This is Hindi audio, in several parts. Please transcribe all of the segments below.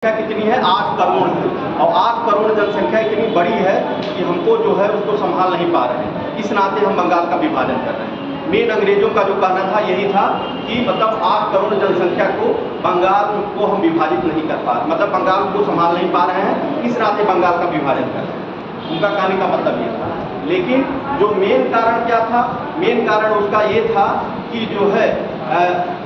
कितनी है? 8 करोड़ है। और 8 करोड़ जनसंख्या इतनी बड़ी है कि हमको जो है उसको संभाल नहीं पा रहे हैं। इस नाते हम बंगाल का विभाजन कर रहे हैं। मेन अंग्रेजों का जो कहना था यही था कि मतलब 8 करोड़ जनसंख्या को बंगाल को हम विभाजित नहीं कर पा रहे, मतलब बंगाल को संभाल नहीं पा रहे हैं, इस नाते बंगाल का विभाजन कर रहे हैं। उनका कहने का मतलब ये था। लेकिन जो मेन कारण क्या था? मेन कारण उसका ये था कि जो है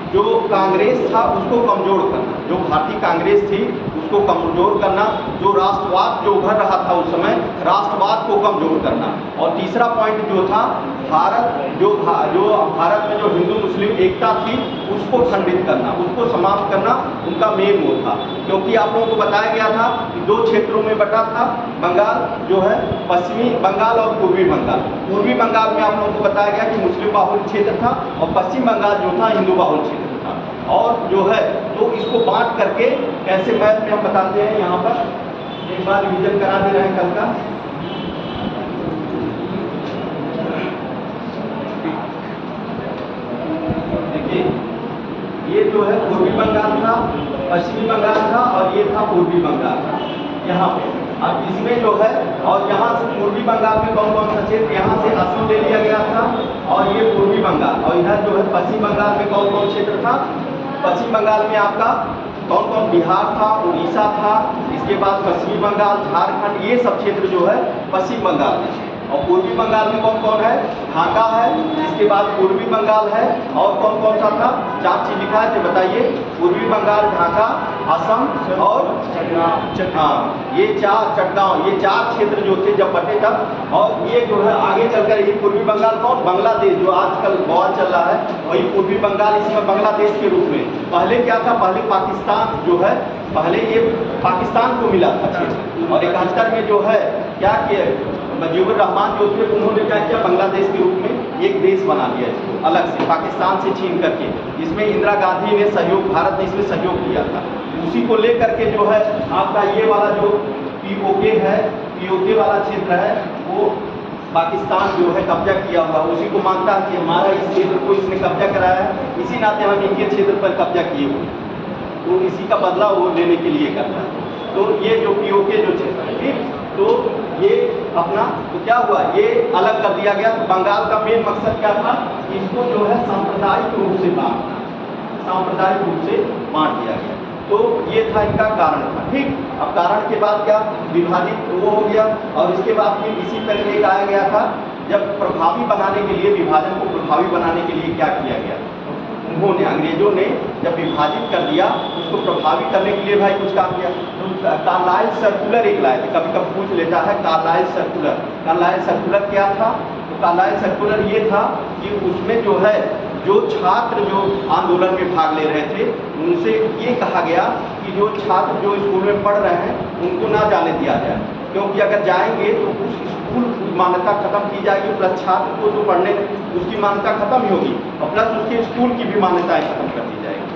जो कांग्रेस था उसको कमज़ोर करना, जो भारतीय कांग्रेस थी उसको कमज़ोर करना, जो राष्ट्रवाद जो उभर रहा था उस समय, राष्ट्रवाद को कमज़ोर करना। और तीसरा पॉइंट जो था भारत में जो हिंदू मुस्लिम एकता थी उसको खंडित करना, उसको समाप्त करना उनका मेन वो था। क्योंकि आप लोगों को बताया गया था कि 2 क्षेत्रों में बटा था बंगाल, जो है पश्चिमी बंगाल और पूर्वी बंगाल। पूर्वी बंगाल में आप लोगों को बताया गया कि मुस्लिम बाहुल क्षेत्र था और पश्चिम बंगाल जो था हिंदू बाहुल क्षेत्र था। और जो है तो इसको बांट करके कैसे मैप में हम बताते हैं, यहाँ पर एक बार रिविजन करा दे रहे हैं कल का। देखिए ये जो है पूर्वी बंगाल था, पश्चिमी बंगाल था और ये था पूर्वी बंगाल यहाँ पे। अब इसमें जो है और यहाँ से पूर्वी बंगाल में कौन कौन सा क्षेत्र, यहाँ से असम ले लिया गया था और ये पूर्वी बंगाल, और इधर जो है पश्चिम बंगाल में कौन कौन क्षेत्र था? पश्चिम बंगाल में आपका कौन कौन? बिहार था, उड़ीसा था, इसके बाद पश्चिमी बंगाल, झारखंड, ये सब क्षेत्र जो है पश्चिम बंगाल में। और पूर्वी बंगाल में कौन कौन है? ढाका है, इसके बाद पूर्वी बंगाल है, और कौन कौन सा था? 4 चीज लिखा है, बताइए। पूर्वी बंगाल, ढाका, असम और हाँ ये 4 चटगांव, ये 4 क्षेत्र जो थे जब बटे तब। और ये जो है आगे चलकर ये पूर्वी बंगाल कौन? बांग्लादेश, जो आजकल बवाल चल रहा है वही पूर्वी बंगाल, इसमें बांग्लादेश के रूप में। पहले क्या था? पहले पाकिस्तान जो है, पहले ये पाकिस्तान को मिला था क्षेत्र, और 71 में जो है क्या किया मुजीबुर रहमान जो थे उन्होंने क्या किया? बांग्लादेश के रूप में एक देश बना दिया इसको अलग से, पाकिस्तान से छीन करके। इसमें इंदिरा गांधी ने सहयोग, भारत ने इसमें सहयोग किया था। उसी को लेकर के जो है आपका ये वाला जो पीओके है, पीओके वाला क्षेत्र है, वो पाकिस्तान जो है कब्जा किया हुआ, उसी को मानता है कि हमारा इस क्षेत्र को इसने कब्जा कराया है, इसी नाते हम इनके क्षेत्र पर कब्जा किए हुए, तो इसी का बदला वो लेने के लिए करता है। तो ये जो पीओके जो क्षेत्र है, ठीक, तो ये अपना तो क्या हुआ? ये अलग कर दिया गया। तो बंगाल का मेन मकसद क्या था? इसको जो है सांप्रदायिक रूप से बांटना, सांप्रदायिक रूप से बांट दिया गया। तो ये था इनका कारण था, ठीक। अब कारण के बाद क्या? विभाजित वो हो गया। और इसके बाद फिर इसी पर एक आया गया था, जब प्रभावी बनाने के लिए, विभाजन को प्रभावी बनाने के लिए क्या किया गया? उन्होंने, अंग्रेजों ने जब विभाजित कर दिया उसको प्रभावी करने के लिए भाई कुछ काम किया। तो कार्लाइल सर्कुलर एक लाए थे, कभी कभी पूछ लेता है कार्लाइल सर्कुलर। कार्लाइल सर्कुलर क्या था? तो कार्लाइल सर्कुलर ये था कि उसमें जो है जो छात्र जो आंदोलन में भाग ले रहे थे उनसे ये कहा गया कि जो छात्र जो स्कूल में पढ़ रहे हैं उनको ना जाने दिया जाए, क्योंकि अगर जाएंगे तो उस स्कूल की मान्यता खत्म की जाएगी, प्लस छात्र को तो पढ़ने उसकी मान्यता खत्म ही होगी और प्लस उसके स्कूल की भी मान्यताएं खत्म कर दी जाएगी।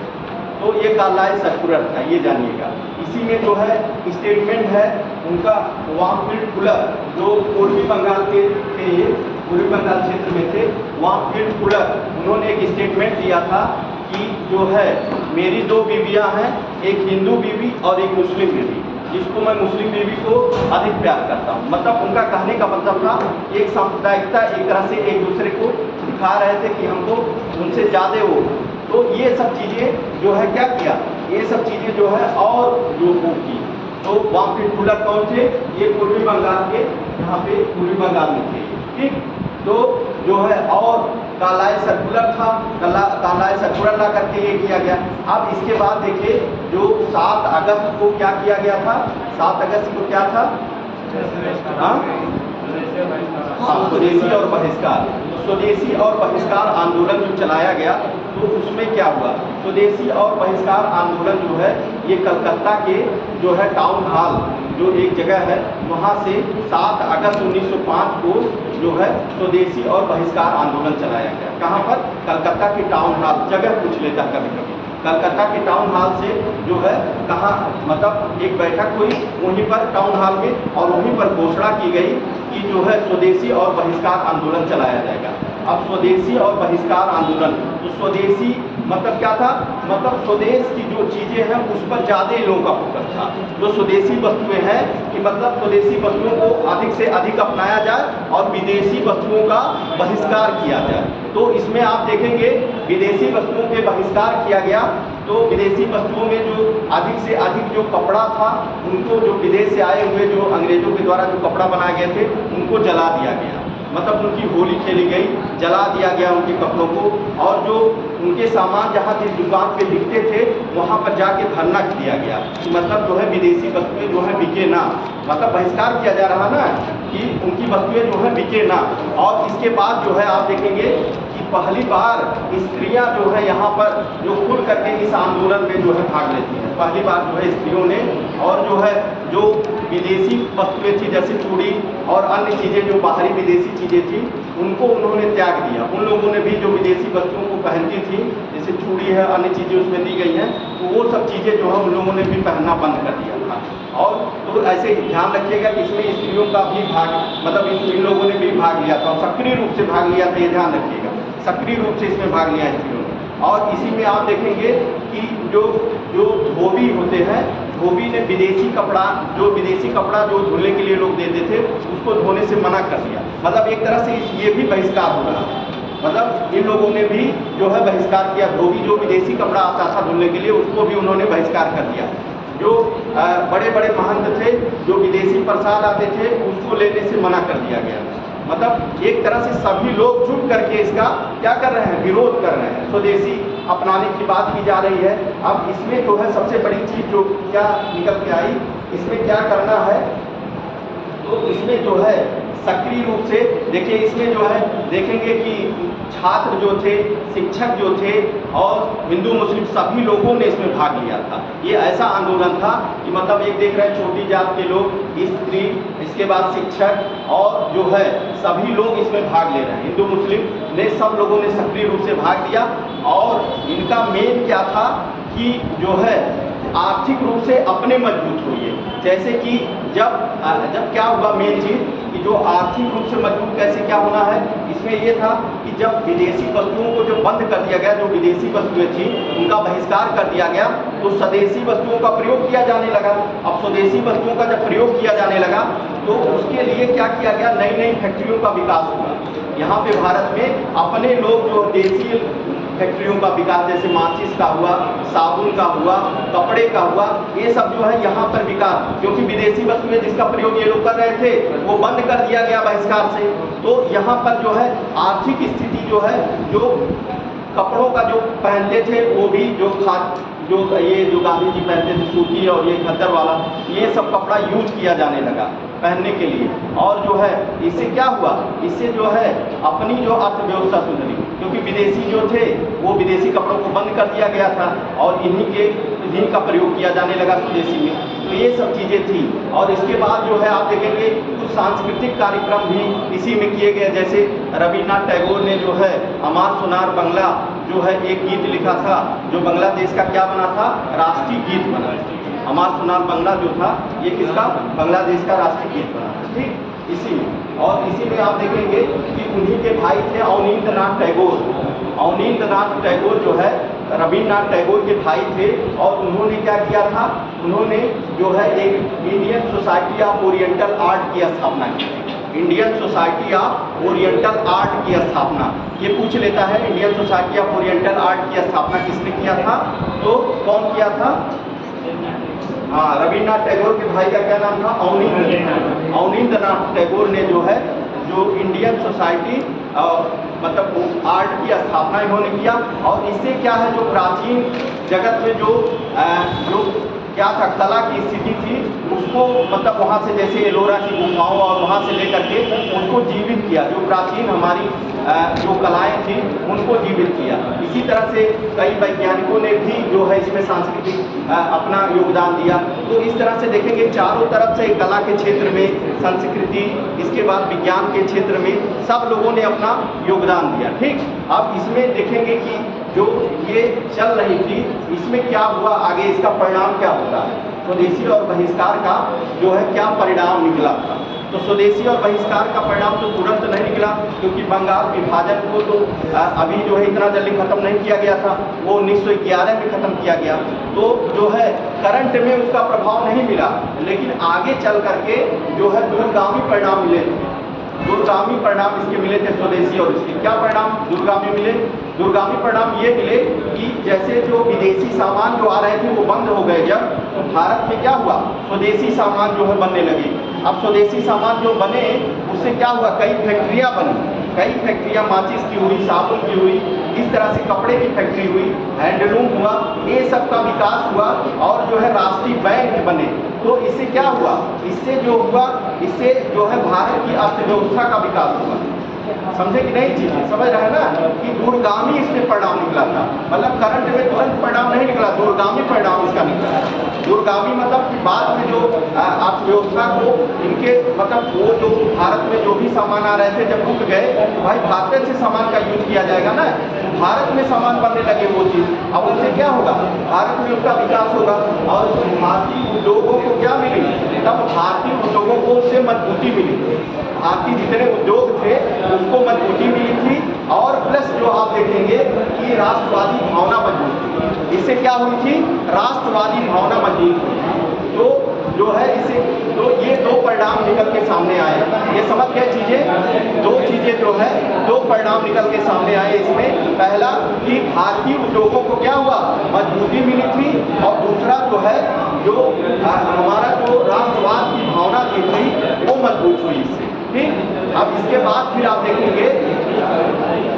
तो ये कार्लाइल सर्कुलर था, ये जानिएगा। इसी में जो है स्टेटमेंट है उनका, वामफील्ड फुलर जो पूर्वी बंगाल के थे, ये पूर्वी बंगाल क्षेत्र में थे, वामफील्ड फुलर, उन्होंने एक स्टेटमेंट दिया था कि जो है मेरी 2 बीवियाँ हैं, एक हिंदू बीवी और एक मुस्लिम बीवी, जिसको मैं मुस्लिम बीवी को अधिक प्यार करता हूँ। मतलब उनका कहने का मतलब था एक सांप्रदायिकता, एक तरह से एक दूसरे को दिखा रहे थे कि हमको उनसे ज़्यादा वो। तो ये सब चीज़ें जो है क्या किया? ये सब चीज़ें जो है और लोगों की। तो वामफील्ड फुलर कौन थे? ये पूर्वी बंगाल के, यहाँ पे पूर्वी बंगाल में थे, ठीक। तो जो है और कार्लाइल सर्कुलर था, कार्लाइल सर्कुलर ला करके ये किया गया। अब इसके बाद देखिए जो 7 अगस्त को क्या किया गया था? 7 अगस्त को क्या था? स्वदेशी और बहिष्कार। स्वदेशी और बहिष्कार आंदोलन जो चलाया गया तो उसमें क्या हुआ? स्वदेशी और बहिष्कार आंदोलन जो है ये कलकत्ता के जो है टाउन हॉल जो एक जगह है वहाँ से 7 अगस्त 1905 को जो है स्वदेशी और बहिष्कार आंदोलन चलाया गया। कहाँ पर? कलकत्ता के टाउन हॉल, जगह पूछ लेता कभी कभी। कलकत्ता के टाउन हॉल से जो है कहाँ, मतलब एक बैठक हुई वहीं पर टाउन हॉल में, और वहीं पर घोषणा की गई कि जो है स्वदेशी और बहिष्कार आंदोलन चलाया जाएगा। अब स्वदेशी और बहिष्कार आंदोलन तो स्वदेशी मतलब क्या था, मतलब स्वदेश की जो चीज़ें हैं उस पर ज़्यादा इन लोगों का फोकस था। जो स्वदेशी वस्तुएं हैं कि मतलब स्वदेशी वस्तुओं को अधिक से अधिक अपनाया जाए और विदेशी वस्तुओं का बहिष्कार किया जाए। तो इसमें आप देखेंगे विदेशी वस्तुओं के बहिष्कार किया गया। तो विदेशी वस्तुओं में जो अधिक से अधिक जो कपड़ा था उनको, जो विदेश से आए हुए जो अंग्रेजों के द्वारा जो कपड़ा बनाए गए थे उनको जला दिया गया, मतलब उनकी होली खेली गई, जला दिया गया उनके कपड़ों को। और जो उनके सामान जहाँ जिस दुकान पे बिकते थे वहाँ पर जाके धरना दिया गया, मतलब जो है विदेशी वस्तुएं जो है बिके ना, मतलब बहिष्कार किया जा रहा ना कि उनकी वस्तुएं जो है बिके ना। और इसके बाद जो है आप देखेंगे कि पहली बार स्त्रियां जो है यहाँ पर जो खुल करके इस आंदोलन में जो है भाग लेती हैं। पहली बार जो है स्त्रियों ने, और जो है जो विदेशी वस्तुएं थी जैसे चूड़ी और अन्य चीज़ें जो बाहरी विदेशी चीज़ें थी उनको उन्होंने त्याग दिया। उन लोगों ने भी जो विदेशी वस्तुओं को पहनती थी जैसे चूड़ी है, अन्य चीज़ें उसमें दी गई हैं, तो वो सब चीज़ें जो है उन लोगों ने भी पहनना बंद कर दिया था। और तो ऐसे ध्यान रखिएगा कि इसमें स्त्रियों का भी भाग, मतलब इन लोगों ने भी भाग लिया था और सक्रिय रूप से भाग लिया था, ये ध्यान रखिएगा, सक्रिय रूप से इसमें भाग लिया स्त्रियों ने। और इसी में आप देखेंगे कि जो धोबी होते हैं, धोबी ने विदेशी कपड़ा जो धुलने के लिए लोग देते थे उसको धोने से मना कर दिया। मतलब एक तरह से ये भी बहिष्कार हो रहा, मतलब इन लोगों ने भी जो है बहिष्कार किया। धोबी जो विदेशी कपड़ा आता था धुलने के लिए उसको भी उन्होंने बहिष्कार कर दिया। जो बड़े बड़े महंत थे जो विदेशी प्रसाद आते थे उसको लेने से मना कर दिया गया। मतलब एक तरह से सभी लोग जुट करके इसका क्या कर रहे हैं, विरोध कर रहे हैं, स्वदेशी अपनाने की बात की जा रही है। अब इसमें जो है सबसे बड़ी चीज़ जो क्या निकल के आई, इसमें क्या करना है, तो इसमें जो है सक्रिय रूप से देखिए, इसमें जो है देखेंगे कि छात्र जो थे, शिक्षक जो थे और हिंदू मुस्लिम सभी लोगों ने इसमें भाग लिया था। ये ऐसा आंदोलन था कि मतलब एक देख रहे हैं छोटी जात के लोग, स्त्री, इसके बाद शिक्षक और जो है सभी लोग इसमें भाग ले रहे हैं। हिंदू मुस्लिम ने सब लोगों ने सक्रिय रूप से भाग लिया। और इनका मेन क्या था कि जो है आर्थिक रूप से अपने मजबूत होइए। जैसे कि जब क्या हुआ मेन चीज़ कि जो आर्थिक रूप से मजबूत कैसे क्या होना है, इसमें ये था कि जब विदेशी वस्तुओं को जो बंद कर दिया गया, जो विदेशी वस्तुएं थी उनका बहिष्कार कर दिया गया, तो स्वदेशी वस्तुओं का प्रयोग किया जाने लगा। अब स्वदेशी वस्तुओं का जब प्रयोग किया जाने लगा तो उसके लिए क्या किया गया, नई नई फैक्ट्रियों का विकास हुआ। यहाँ पे भारत में अपने लोग जो देसी फैक्ट्रियों का विकास, जैसे माचिस का हुआ, साबुन का हुआ, कपड़े का हुआ, ये सब जो है यहाँ पर विकास, क्योंकि विदेशी वस्तुएं जिसका प्रयोग ये लोग कर रहे थे वो बंद कर दिया गया बहिष्कार से। तो यहाँ पर जो है आर्थिक स्थिति जो है, जो कपड़ों का जो पहनते थे वो भी जो गांधी जी पहनते थे सूती और ये खद्दर वाला, ये सब कपड़ा यूज किया जाने लगा पहनने के लिए। और जो है इससे क्या हुआ, इससे जो है अपनी जो अर्थव्यवस्था सुधरी, क्योंकि विदेशी जो थे वो विदेशी कपड़ों को बंद कर दिया गया था और इन्हीं का प्रयोग किया जाने लगा स्वदेशी में। तो ये सब चीज़ें थी। और इसके बाद जो है आप देखेंगे कुछ सांस्कृतिक कार्यक्रम भी इसी में किए गए, जैसे रविन्द्रनाथ टैगोर ने जो है अमार सोनार बंगला जो है एक गीत लिखा था, जो बांग्लादेश का क्या बना था, राष्ट्रीय गीत बना। अमार सोनार बंगला जो था ये किसका, बांग्लादेश का राष्ट्रीय गीत बना था, ठीक इसी में। और इसी में आप देखेंगे कि उन्हीं के भाई थे अवनींद्रनाथ टैगोर। अवनींद्रनाथ टैगोर जो है रविन्द्रनाथ टैगोर के भाई थे और उन्होंने क्या किया था, उन्होंने जो है एक Indian society of oriental art की स्थापना की। Indian society of oriental art की स्थापना, ये पूछ लेता है Indian society of oriental art की स्थापना किसने किया था, तो कौन किया था, हाँ रविन्द्रनाथ टैगोर के भाई का क्या नाम था, अवनींद्रनाथ टैगोर ने जो है जो इंडियन सोसाइटी मतलब आर्ट की स्थापना इन्होंने किया। और इससे क्या है, जो प्राचीन जगत में जो क्या था, कला की स्थिति थी उसको, मतलब वहाँ से जैसे एलोरा की गुफाओं और वहाँ से लेकर के उसको जीवित किया, जो प्राचीन हमारी जो कलाएं थी उनको जीवित किया। इसी तरह से कई वैज्ञानिकों ने भी जो है इसमें सांस्कृतिक अपना योगदान दिया। तो इस तरह से देखेंगे चारों तरफ से कला के क्षेत्र में, संस्कृति, इसके बाद विज्ञान के क्षेत्र में सब लोगों ने अपना योगदान दिया, ठीक। अब इसमें देखेंगे कि जो ये चल रही थी इसमें क्या हुआ, आगे इसका परिणाम क्या होता है, स्वदेशी और बहिष्कार का जो है क्या परिणाम निकला था। तो स्वदेशी और बहिष्कार का परिणाम तो तुरंत नहीं निकला, क्योंकि बंगाल विभाजन को तो अभी जो है इतना जल्दी खत्म नहीं किया गया था, वो 1911 में खत्म किया गया। तो जो है करंट में उसका प्रभाव नहीं मिला, लेकिन आगे चल करके जो है दूरगामी परिणाम मिले थे। दूरगामी परिणाम इसके मिले थे स्वदेशी और इसके क्या परिणाम दूरगामी मिले? दूरगामी परिणाम ये मिले कि जैसे जो विदेशी सामान जो आ रहे थे वो बंद हो गए जब, तो भारत में क्या हुआ, स्वदेशी सामान जो है बनने लगे। अब स्वदेशी सामान जो बने उससे क्या हुआ, कई फैक्ट्रियाँ बनी, कई फैक्ट्रियाँ माचिस की हुई, साबुन की हुई, इस तरह से कपड़े की फैक्ट्री हुई, हैंडलूम हुआ, ये सब का विकास हुआ और जो है राष्ट्रीय बैंक बने। तो इससे क्या हुआ, इससे जो हुआ, इससे जो है भारत की अर्थव्यवस्था का विकास हुआ। समझे कि नहीं चीजें समझ रहे हैं ना, कि दूरगामी इसमें परिणाम निकला था, मतलब करंट में तुरंत परिणाम नहीं निकला, दूरगामी परिणाम इसका निकला। दूरगामी मतलब कि बाद में जो अर्थव्यवस्था को इनके मतलब वो जो भारत में जो भी सामान आ रहे थे जब रुक गए, तो भाई भारत से सामान का यूज किया जाएगा ना, भारत में सामान बनने लगे वो चीज़, अब उससे क्या होगा, भारत में उसका विकास होगा और भारतीय उद्योगों को क्या मिली, तब भारतीय उद्योगों को उससे मजबूती मिली, भारतीय जितने उद्योग थे उसको मजबूती मिली थी। और प्लस जो आप देखेंगे कि राष्ट्रवादी भावना मजबूत थी, इससे क्या हुई थी, राष्ट्रवादी भावना मजबूत हुई। तो जो है इसे तो ये दो परिणाम निकल के सामने आए, ये समझ गए चीजें, दो चीजें जो है दो परिणाम निकल के सामने आए इसमें। पहला कि भारतीय उद्योगों को क्या हुआ, मजबूती मिली थी, और दूसरा जो है जो हमारा जो राष्ट्रवाद की भावना थी वो मजबूत हुई इससे। ठीक, अब इसके बाद फिर आप देखेंगे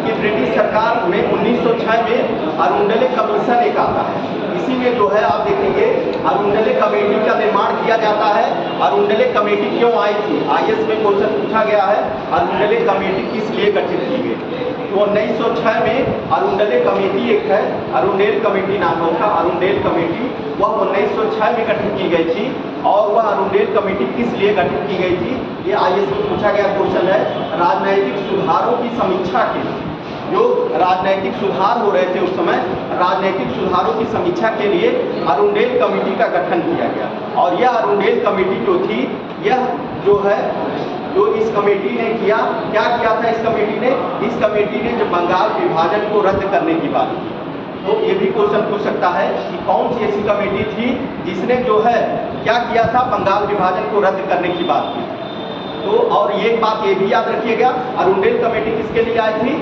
कि ब्रिटिश सरकार में 1906 में अरुंडले कमीशन एक आता है, इसी में जो है आप देखेंगे अरुंडले कमेटी का निर्माण किया जाता है। अरुंडले कमेटी क्यों आई थी, IAS में क्वेश्चन पूछा गया है, अरुंडले कमेटी किस लिए गठित की गई? तो 1906 में अरुंडले कमेटी एक है, अरुंडेल कमेटी नाम है उसका, अरुंडेल कमेटी, वह 1906 में गठित की गई थी। और वह अरुंडेल कमेटी किस लिए गठित की गई थी, ये IAS में पूछा गया क्वेश्चन है, राजनैतिक सुधारों की समीक्षा के लिए। जो राजनैतिक सुधार हो रहे थे उस समय, राजनैतिक सुधारों की समीक्षा के लिए अरुंडेल कमेटी का गठन किया गया। और यह अरुंडेल कमेटी जो थी, यह जो है जो इस कमेटी ने किया, क्या किया था इस कमेटी ने? इस कमेटी ने जब बंगाल विभाजन को रद्द करने की बात की, तो ये भी क्वेश्चन पूछ सकता है कि कौन सी ऐसी कमेटी थी जिसने जो है क्या किया था, बंगाल विभाजन को रद्द करने की बात की। तो और एक बात ये भी याद रखिएगा, अरुंडेल कमेटी किसके लिए आई थी,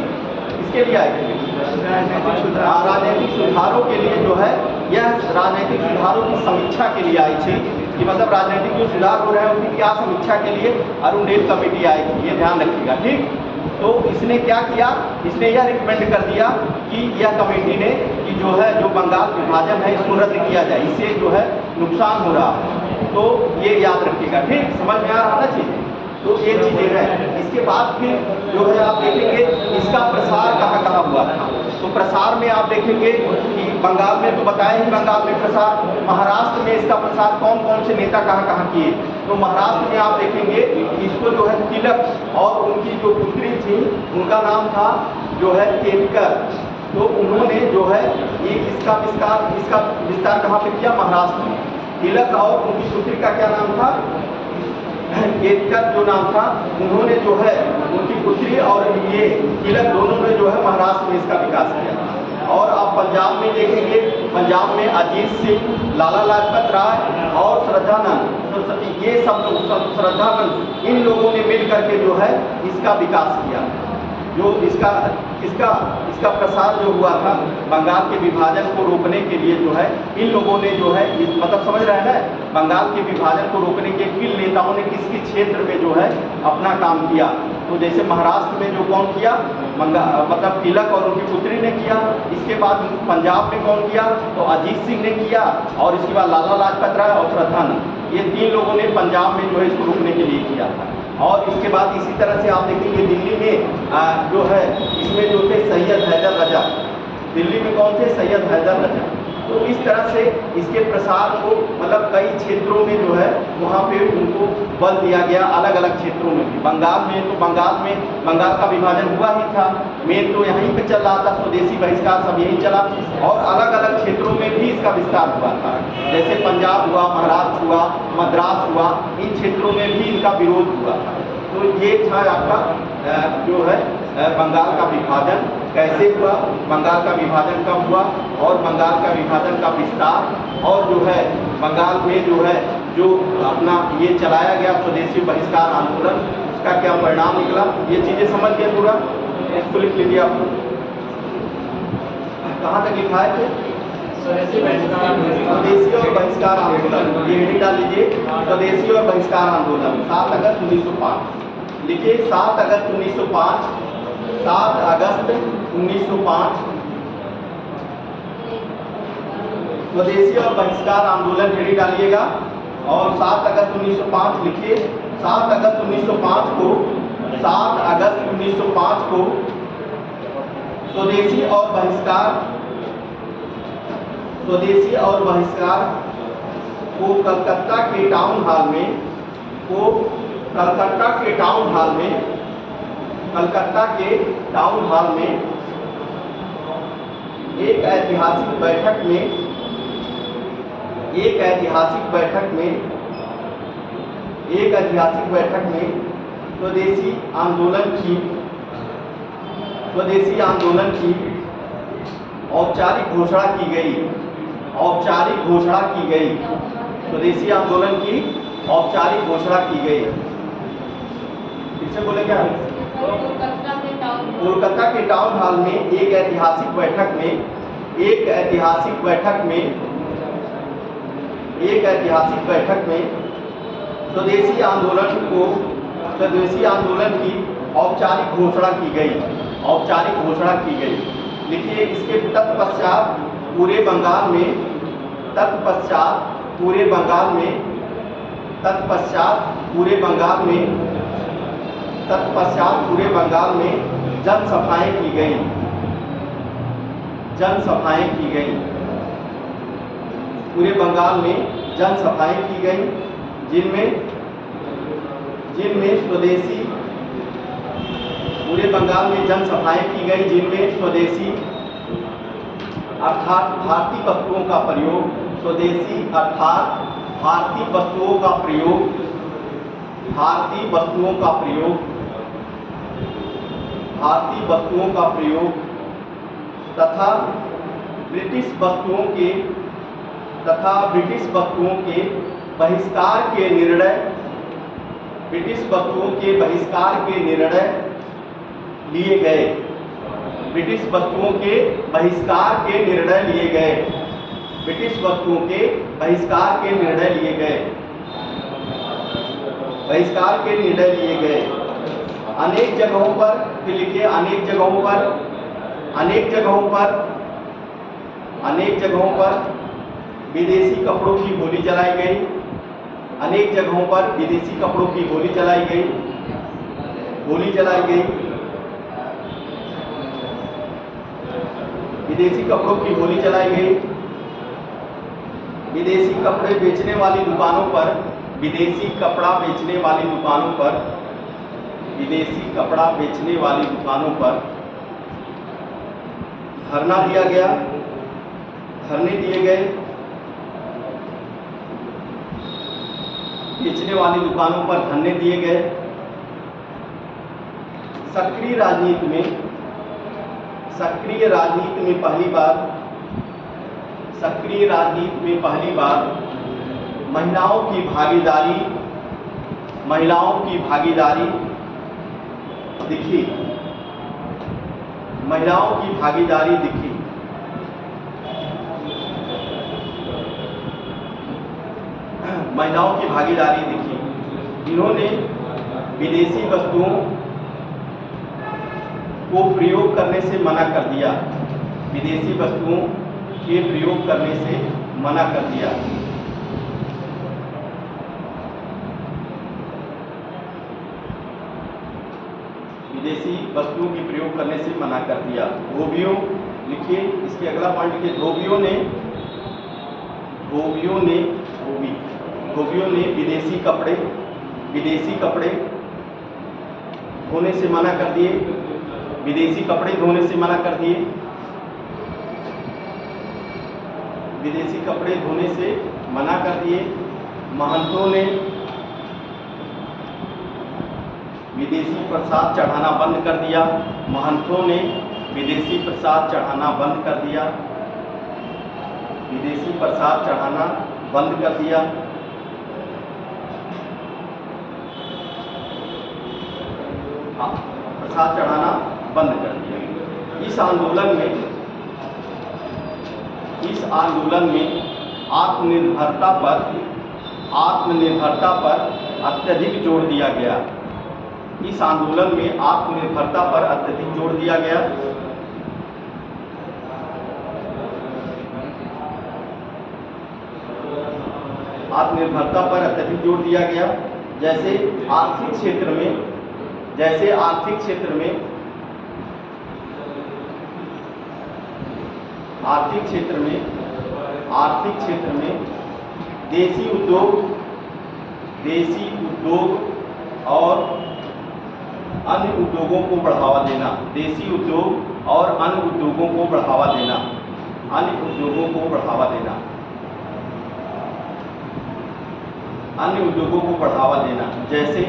किसके लिए आई थी, राजनीतिक सुधारों के लिए। जो है यह राजनीतिक सुधारों की समीक्षा के लिए आई थी, कि मतलब राजनीतिक जो सुधार हो रहे हैं उनकी क्या समीक्षा के लिए अरुंडेल कमेटी आई थी, ये ध्यान रखिएगा। ठीक, तो इसने क्या किया, इसने यह रिकमेंड कर दिया कि यह कमेटी ने कि जो है जो बंगाल विभाजन है इसको रद्द किया जाए, इससे जो है नुकसान हो रहा है। तो ये याद रखिएगा। ठीक, समझ में आ रहा ना चीज़, तो ये चीज़ें हैं। इसके बाद फिर जो है आप देखेंगे इसका प्रसार कहाँ कहाँ हुआ था। तो प्रसार में आप देखेंगे कि बंगाल में तो बताया ही, बंगाल में प्रसार, महाराष्ट्र में इसका प्रसार कौन कौन से नेता कहाँ कहाँ किए। तो महाराष्ट्र में आप देखेंगे इसको जो है तिलक और उनकी जो पुत्री थी उनका नाम था जो है केतकर। तो उन्होंने जो है ये इसका विस्तार कहाँ पे किया, महाराष्ट्र में। तिलक और उनकी पुत्री का क्या नाम था, केतकर जो नाम था, उन्होंने जो है उनकी पुत्री और ये तिलक दोनों ने जो है महाराष्ट्र में इसका विकास किया। और आप पंजाब में देखेंगे, पंजाब में अजीत सिंह, लाला लाजपत राय और श्रद्धानंद सरस्वती, ये सब लोग, श्रद्धानंद, इन लोगों ने मिल करके जो है इसका विकास किया। जो इसका प्रसार जो हुआ था बंगाल के विभाजन को रोकने के लिए जो है इन लोगों ने जो है मतलब समझ रहे हैं ना, बंगाल के विभाजन को रोकने के किन नेताओं ने किस किस क्षेत्र में जो है अपना काम किया। तो जैसे महाराष्ट्र में जो कौन किया, मतलब तिलक और उनकी पुत्री ने किया। इसके बाद पंजाब में कौन किया, तो अजीत सिंह ने किया। और इसके बाद लाला लाजपत राय और श्रद्धानंद, ये 3 लोगों ने पंजाब में जो है इसको रोकने के लिए किया था। और इसके बाद इसी तरह से आप देखेंगे दिल्ली में जो है इसमें जो थे सैयद हैदर रजा, दिल्ली में कौन थे, सैयद हैदर रजा। तो इस तरह से इसके प्रसार को मतलब कई क्षेत्रों में जो है वहाँ पे उनको बल दिया गया, अलग अलग क्षेत्रों में भी। बंगाल में तो बंगाल का विभाजन हुआ ही था, मेन तो यहीं पे चल रहा था, स्वदेशी बहिष्कार सब यहीं चला, और अलग अलग क्षेत्रों में भी इसका विस्तार हुआ था। जैसे पंजाब हुआ, महाराष्ट्र हुआ, मद्रास हुआ, इन क्षेत्रों में भी इनका विरोध हुआ था। तो ये था आपका जो है बंगाल का विभाजन कैसे हुआ, बंगाल का विभाजन कब हुआ, और बंगाल का विभाजन का विस्तार, और जो है बंगाल में जो है जो अपना ये चलाया गया स्वदेशी बहिष्कार आंदोलन, उसका क्या परिणाम निकला, ये चीज़ें समझ गए पूरा। इसको लिख लीजिए आप। कहाँ तक लिखा है? स्वदेशी और बहिष्कार आंदोलन, ये हेडिंग डाल लीजिए, स्वदेशी और बहिष्कार आंदोलन 7 अगस्त 1905। लिखिए 7 अगस्त 1905, 7 अगस्त 1905 स्वदेशी और बहिष्कार आंदोलन हेडिंग डालिएगा, और 7 अगस्त 1905 लिखिए। 7 अगस्त 1905 को 7 अगस्त 1905 को स्वदेशी और बहिष्कार को कलकत्ता के टाउन हॉल में एक ऐतिहासिक बैठक में स्वदेशी आंदोलन की औपचारिक घोषणा की गई। स्वदेशी आंदोलन की औपचारिक घोषणा की गई। फिर से बोले क्या? कोलकाता के टाउन हॉल में एक ऐतिहासिक बैठक में स्वदेशी आंदोलन की औपचारिक घोषणा की गई। देखिए इसके तत्पश्चात पूरे बंगाल में जनसभाएं की गई। पूरे बंगाल में जनसभाएं की गई, जिनमें स्वदेशी अर्थात भारतीय वस्तुओं का प्रयोग, तथा ब्रिटिश वस्तुओं के बहिष्कार के निर्णय लिए गए। अनेक जगहों पर, फिर लिखिए अनेक जगहों पर विदेशी कपड़ों की होली जलाई गई। विदेशी कपड़े बेचने वाली दुकानों पर धरने दिए गए। बेचने वाली दुकानों पर धरने दिए गए। सक्रिय राजनीति में पहली बार महिलाओं की भागीदारी दिखी। इन्होंने विदेशी वस्तुओं को प्रयोग करने से मना कर दिया। विदेशी वस्तुओं के प्रयोग करने से मना कर दिया। विदेशी वस्तुओं के प्रयोग करने से मना कर दिया। धोबियों, लिखिए इसके अगला पॉइंट लिखिए, धोबियों ने धोबियों ने विदेशी कपड़े धोने से मना कर दिए, विदेशी कपड़े धोने से मना कर दिए, विदेशी कपड़े धोने से मना कर दिए। महंतों ने विदेशी प्रसाद चढ़ाना बंद कर दिया, महंतों ने विदेशी प्रसाद चढ़ाना बंद कर दिया, विदेशी प्रसाद चढ़ाना बंद कर दिया। प्रसाद चढ़ाना बंद कर दिया। इस आंदोलन में आत्मनिर्भरता पर अत्यधिक जोर दिया गया। इस आंदोलन में आत्मनिर्भरता पर अत्यधिक जोर दिया गया। आत्मनिर्भरता पर अत्यधिक जोर दिया गया। जैसे आर्थिक क्षेत्र में देसी उद्योग और अन्य उद्योगों को बढ़ावा देना, देसी उद्योग और अन्य उद्योगों को बढ़ावा देना, अन्य उद्योगों को बढ़ावा देना, अन्य उद्योगों को बढ़ावा देना। जैसे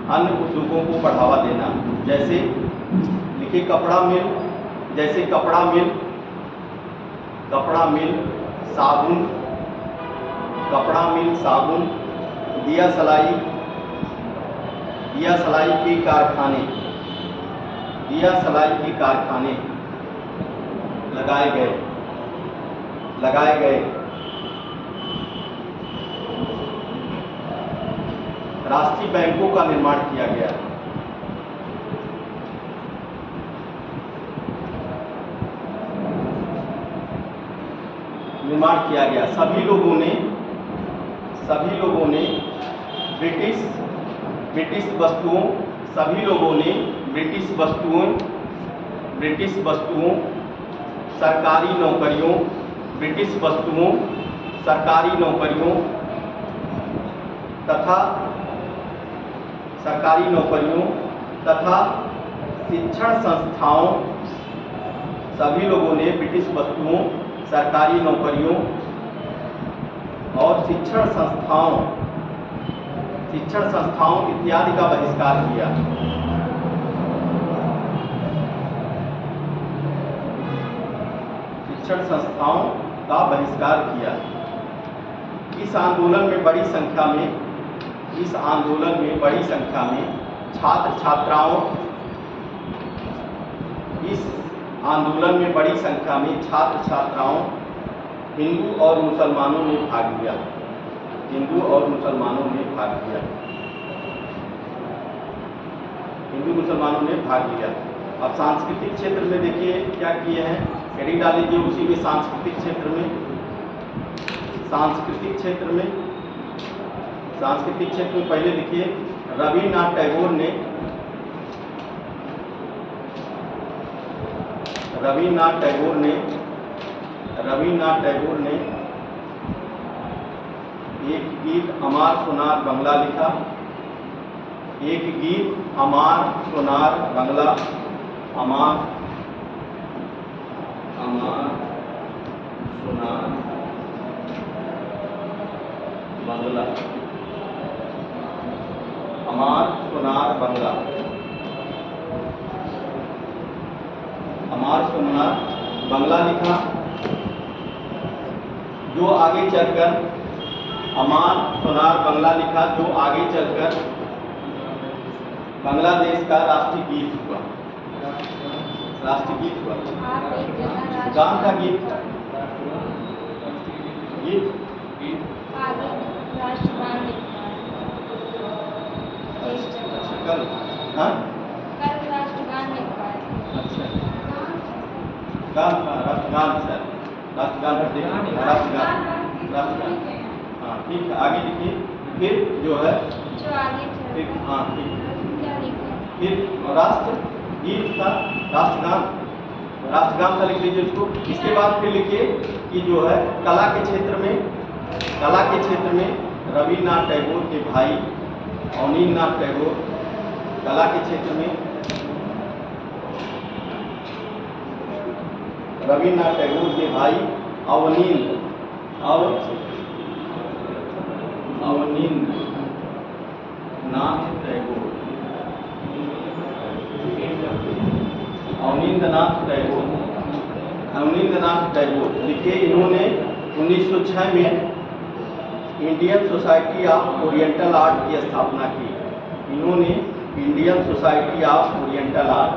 अन्य उद्योगों को बढ़ावा देना, जैसे लिखिए कपड़ा मिल, जैसे कपड़ा मिल, साबुन, कपड़ा मिल, साबुन, दिया सलाई के कारखाने लगाए गए। राष्ट्रीय बैंकों का निर्माण किया गया। सभी लोगों ने ब्रिटिश वस्तुओं, सरकारी नौकरियों तथा शिक्षण संस्थाओं, सभी लोगों ने ब्रिटिश वस्तुओं, सरकारी नौकरियों और शिक्षण संस्थाओं इत्यादि का बहिष्कार किया। शिक्षण संस्थाओं का बहिष्कार किया। इस आंदोलन में बड़ी संख्या में छात्र छात्राओं हिंदू और मुसलमानों ने भाग लिया। हिंदू मुसलमानों ने भाग लिया। अब सांस्कृतिक क्षेत्र में देखिए क्या किए हैं, हेडिंग डाल लीजिए उसी में। सांस्कृतिक क्षेत्र में पहले देखिए रविन्द्रनाथ टैगोर ने एक गीत अमार सोनार बंगला लिखा। एक गीत अमार सोनार बंगला, अमार सोनार बंगला, अमार सोनार बंगला, अमार सोनार बंगला लिखा, जो आगे चलकर अमार सोनार बंगला लिखा, जो आगे चलकर बांग्लादेश का राष्ट्रीय गीत हुआ। गान का गीत कल राष्ट्रगान लिखा है। अच्छा, राष्ट्रगान हाँ ठीक है, आगे लिखिए। फिर जो है हाँ ठीक है, फिर राष्ट्र गीत था, राष्ट्रगान था, लिख लीजिए उसको। इसके बाद फिर लिखिए कि जो है कला के क्षेत्र में कला के क्षेत्र में रविन्द्रनाथ टैगोर के भाई अवनींद्रनाथ टैगोर, कला के क्षेत्र में रविन्द्रनाथ टैगोर के भाई अवनींद्रनाथ टैगोर, अवनींद्रनाथ टैगोर लिखे। इन्होंने 1906 में Indian society of oriental art की स्थापना की। इन्होंने Indian society of oriental art,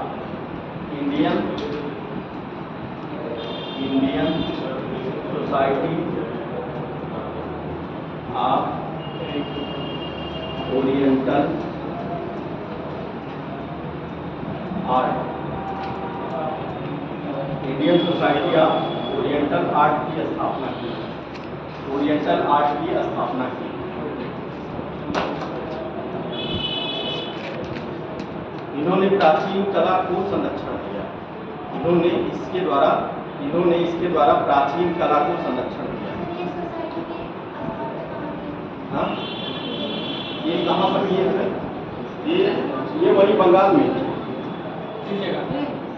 Indian society of oriental art, Indian society of oriental art की स्थापना की, ओरिएंटल आर्ट की स्थापना की। इन्होंने प्राचीन कला को संरक्षण किया। इन्होंने इसके द्वारा प्राचीन कला को संरक्षण किया। हाँ, ये कहाँ पर है? ये वही बंगाल में,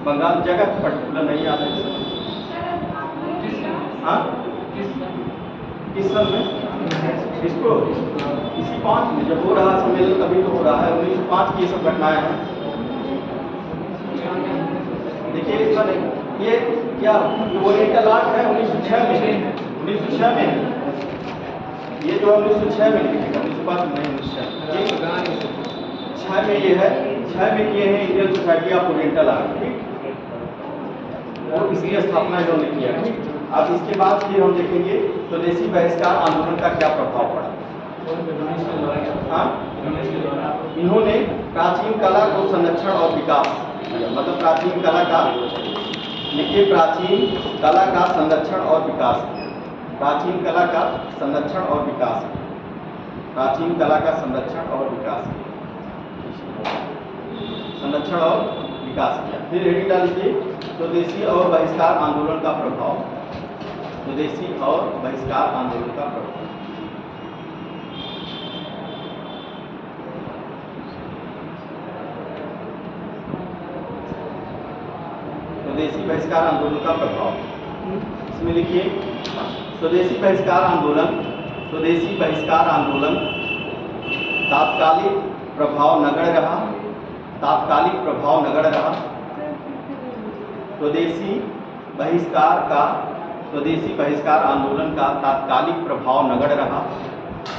बंगाल जगह पर्टिकुलर नहीं आता है। हाँ, किस सन में इसको? इसी 5 में जब हो रहा सम्मेलन तभी तो हो रहा है। 1905 की ये सब घटनाएं हैं। देखिए ये क्या ओरिएंटल आर्ट है 1906 में, 1906 में ये जो 1906 में लिखेगा, 1905 में नहीं, 1906 में ये है। 6 में किए हैं Indian society of oriental art, और इसकी स्थापना जो ने किया है। अब इसके बाद फिर हम देखेंगे स्वदेशी बहिष्कार आंदोलन का क्या प्रभाव पड़ा। हाँ, इन्होंने प्राचीन कला को संरक्षण और विकास, मतलब प्राचीन कला का लिखिए, प्राचीन कला का संरक्षण और विकास, प्राचीन कला का संरक्षण और विकास, प्राचीन कला का संरक्षण और विकास, संरक्षण और विकास किया। फिर हेडिंग डाल लीजिए स्वदेशी और बहिष्कार आंदोलन का प्रभाव, स्वदेशी और बहिष्कार आंदोलन का प्रभाव। स्वदेशी बहिष्कार आंदोलन का प्रभाव, इसमें लिखिए स्वदेशी बहिष्कार आंदोलन, स्वदेशी बहिष्कार आंदोलन तात्कालिक प्रभाव नगण्य रहा, तात्कालिक प्रभाव नगण्य रहा। स्वदेशी बहिष्कार आंदोलन का तात्कालिक प्रभाव नगण्य रहा,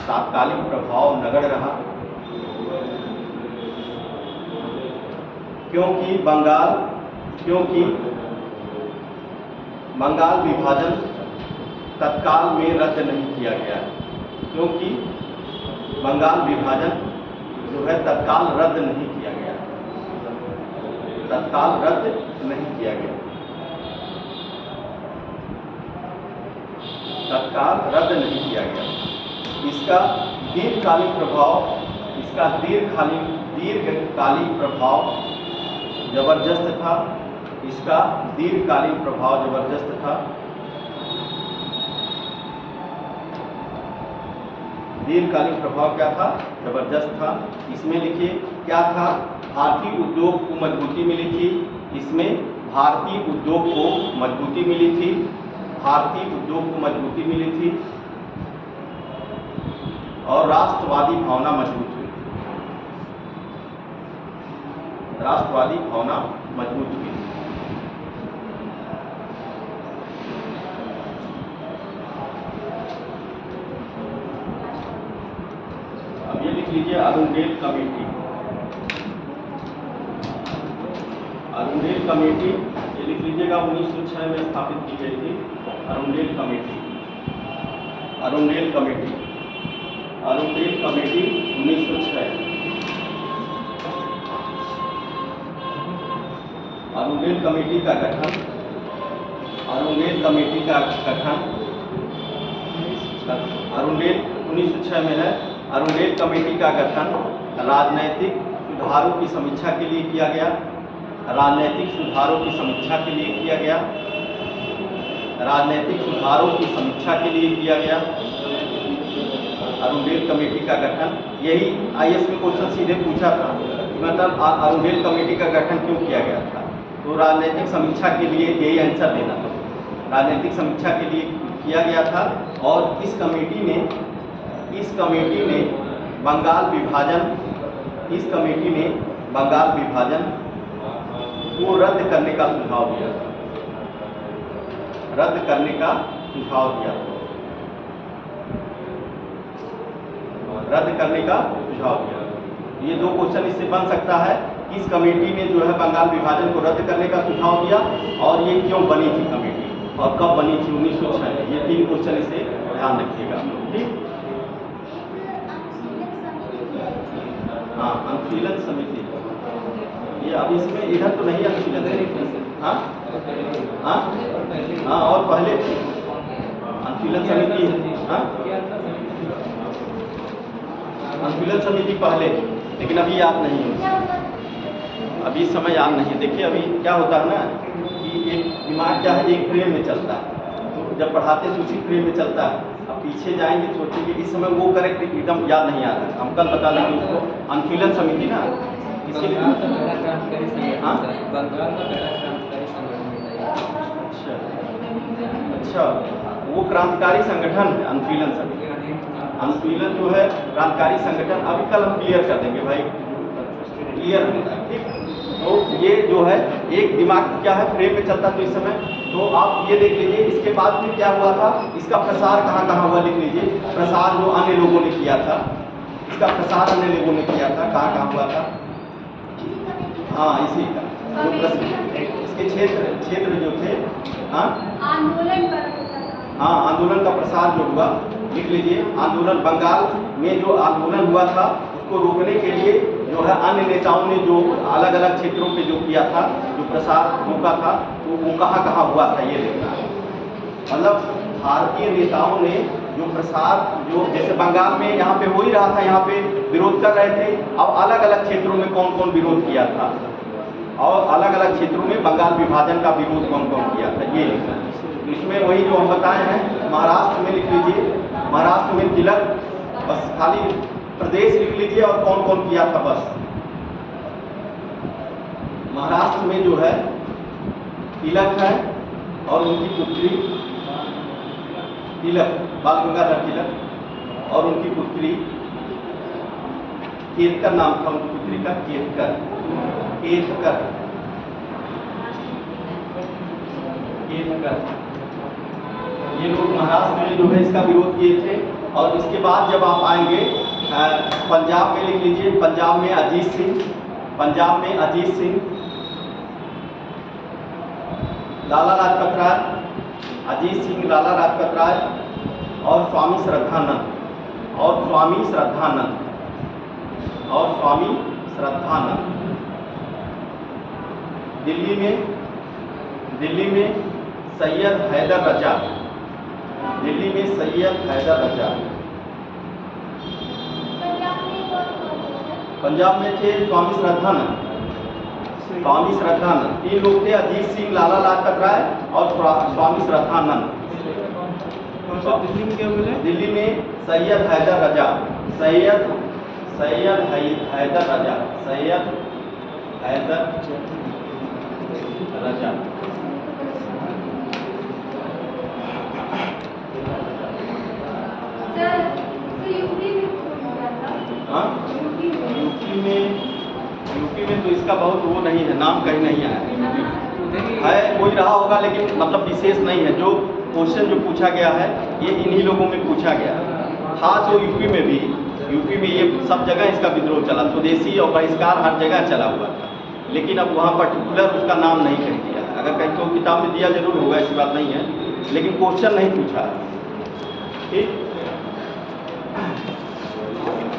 तात्कालिक प्रभाव नगण्य रहा, क्योंकि बंगाल विभाजन तत्काल में रद्द नहीं किया गया, क्योंकि बंगाल विभाजन जो है तत्काल रद्द नहीं किया गया, तत्काल रद्द नहीं किया गया, तत्काल रद्द नहीं किया गया। इसका दीर्घकालिक प्रभाव जबरदस्त था, इसका दीर्घकालीन प्रभाव जबरदस्त था। दीर्घकालीन प्रभाव क्या था? जबरदस्त था। इसमें लिखिए क्या था? भारतीय उद्योग को मजबूती मिली थी, इसमें भारतीय उद्योग को मजबूती मिली थी, भारतीय उद्योग को मजबूती मिली थी और राष्ट्रवादी भावना मजबूत हुई, राष्ट्रवादी भावना मजबूत हुई। अब ये लिख लीजिए अरुणडेल कमेटी, अरुणडेल कमेटी ये लिख लीजिएगा 1906 में स्थापित की गई थी। Arundale committee, Arundale committee, Arundale committee 1906। Arundale committee का गठन, अरुणडेल कमेटी का गठन, अरुणडेल 1906 में है। अरुणडेल कमेटी का गठन राजनैतिक सुधारों की समीक्षा के लिए किया गया, राजनैतिक सुधारों की समीक्षा के लिए किया गया, राजनैतिक सुधारों की समीक्षा के लिए किया गया। अरुणडेल कमेटी का गठन, यही आईएएस में क्वेश्चन सीधे पूछा था कि मतलब अरुणडेल कमेटी का गठन क्यों किया गया था। तो राजनीतिक समीक्षा के लिए यही आंसर देना था, राजनीतिक समीक्षा के लिए किया गया था। और इस कमेटी ने बंगाल विभाजन को रद्द करने का सुझाव दिया था, ये दो क्वेश्चन इससे बन सकता है। इस कमेटी ने जो है बंगाल विभाजन को रद्द करने का सुझाव दिया और ये क्यों बनी थी कमेटी और कब बनी थी, 1906। ये 3 क्वेश्चन इसे ध्यान रखिएगा, ठीक। हाँ, अनुशीलन समिति, ये अब इसमें इधर तो नहीं अनुशीलन समिति। हाँ, और पहले थी अनुशीलन समिति। हाँ, अनुशीलन समिति पहले, लेकिन अभी याद नहीं है, अभी समय याद नहीं है। देखिए अभी क्या होता है ना कि एक दिमाग क्या है, एक फ्रेम में चलता है, तो जब पढ़ाते हैं तो उसी फ्रेम में चलता है। अब पीछे जाएंगे सोचेंगे इस समय वो करेक्ट एकदम याद नहीं आ रहा। हम कल बता देंगे उसको, अनुशीलन समिति ना अच्छा, वो क्रांतिकारी संगठन है अनुशीलन समिति। अनुशीलन जो है क्रांतिकारी संगठन, अभी कल हम क्लियर कर देंगे भाई, क्लियर होता है, ठीक। तो ये जो है एक दिमाग क्या है, फ्रेम में चलता तो इस समय। तो आप ये देख लीजिए, इसके बाद फिर क्या हुआ था, इसका प्रसार कहाँ हुआ, लिख लीजिए। प्रसार जो अन्य लोगों ने किया था, इसका प्रसार अन्य लोगों ने किया था, कहाँ हुआ था। हाँ, इसी का इसके क्षेत्र जो थे, हाँ आंदोलन का प्रसार जो हुआ, लिख लीजिए। आंदोलन बंगाल में जो आंदोलन हुआ था उसको रोकने के लिए जो है अन्य नेताओं ने जो अलग अलग क्षेत्रों पे जो किया था, जो प्रसार रोका था, तो वो कहाँ हुआ था ये देखना है। मतलब भारतीय नेताओं ने जो प्रसार, जो जैसे बंगाल में यहाँ पे हो ही रहा था, यहाँ पे विरोध कर रहे थे। अब अलग अलग क्षेत्रों में कौन कौन विरोध किया था और अलग अलग क्षेत्रों में बंगाल विभाजन का विरोध कौन कौन किया था, ये लिखना है। तो इसमें वही जो हम बताए हैं, महाराष्ट्र में लिख लीजिए, महाराष्ट्र में तिलक, बस खाली प्रदेश लिख लीजिए और कौन कौन किया था बस। महाराष्ट्र में जो है तिलक है और उनकी पुत्री तिलक, बाल गंगाधर तिलक और उनकी पुत्री केतकर नाम था उनकी पुत्री का, केतकर। ये लोग महाराष्ट्र में जो है इसका विरोध किए थे। और इसके बाद जब आप आएंगे पंजाब में लिख लीजिए, पंजाब में अजीत सिंह, लाला लाजपत राय, अजीत सिंह, लाला लाजपत राय और स्वामी श्रद्धानंद। दिल्ली में सैयद हैदर रजा, पंजाब में थे स्वामी श्रद्धानंद। 3 लोग थे, अजीत सिंह, लाला लाजपत राय और स्वामी श्रद्धानंद। दिल्ली में क्या बोले? दिल्ली में सैयद हैदर रजा, यूपी में तो इसका बहुत वो नहीं है, नाम कहीं नहीं आया है, कोई रहा होगा लेकिन मतलब विशेष नहीं है। जो क्वेश्चन जो पूछा गया है ये इन्हीं लोगों में पूछा गया था। जो यूपी में ये सब जगह इसका विद्रोह चला, स्वदेशी और बहिष्कार हर जगह चला हुआ था, लेकिन अब वहाँ पर्टिकुलर उसका नाम नहीं कह दिया। अगर कहीं तो किताब में दिया जरूर होगा, ऐसी बात नहीं है, लेकिन क्वेश्चन नहीं पूछा, ठीक।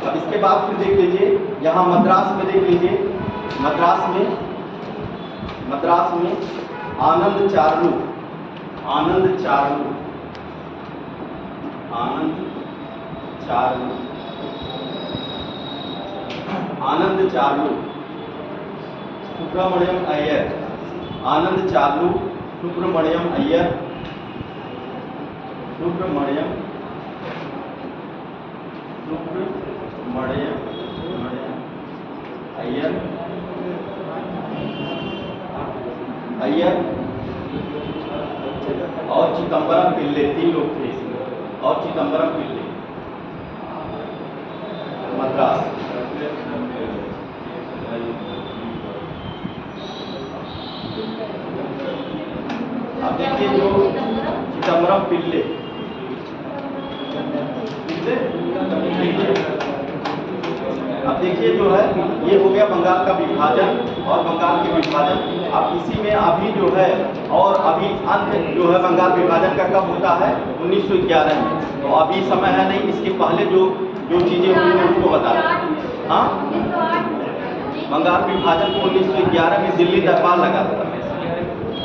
अब इसके बाद फिर देख लीजिए, यहाँ मद्रास में देख लीजिए, मद्रास में आनंद चार्लू, सुब्रमण्यम अय्यर, मड़े अय्यर और चिदम्बरम पिल्ले, 3 लोग थे इसमें, और चिदम्बरम पिल्ले मद्रास। अब देखिए जो चिदम्बरम पिल्ले अब देखिए जो है ये हो गया बंगाल का विभाजन और बंगाल के विभाजन। अब इसी में अभी जो है और अभी अंत जो है बंगाल विभाजन का कब होता है 1911 में। तो अभी समय है नहीं, इसके पहले जो चीजें हुई हैं उसको बता दें। हाँ, बंगाल विभाजन को 1911 में दिल्ली दरबार लगा था,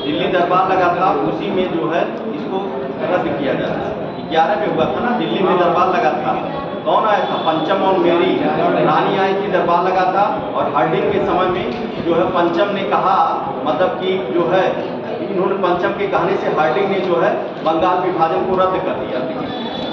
दिल्ली दरबार लगा था, उसी में जो है इसको रद्द किया जाता है। 11 में हुआ था ना, दिल्ली में दरबार लगा था। कौन आया था? पंचम और मेरी रानी आई थी, दरबार लगा था। और हार्डिंग के समय में जो है पंचम ने कहा, मतलब कि जो है इन्होंने पंचम के कहने से हार्डिंग ने जो है बंगाल विभाजन को रद्द कर दिया,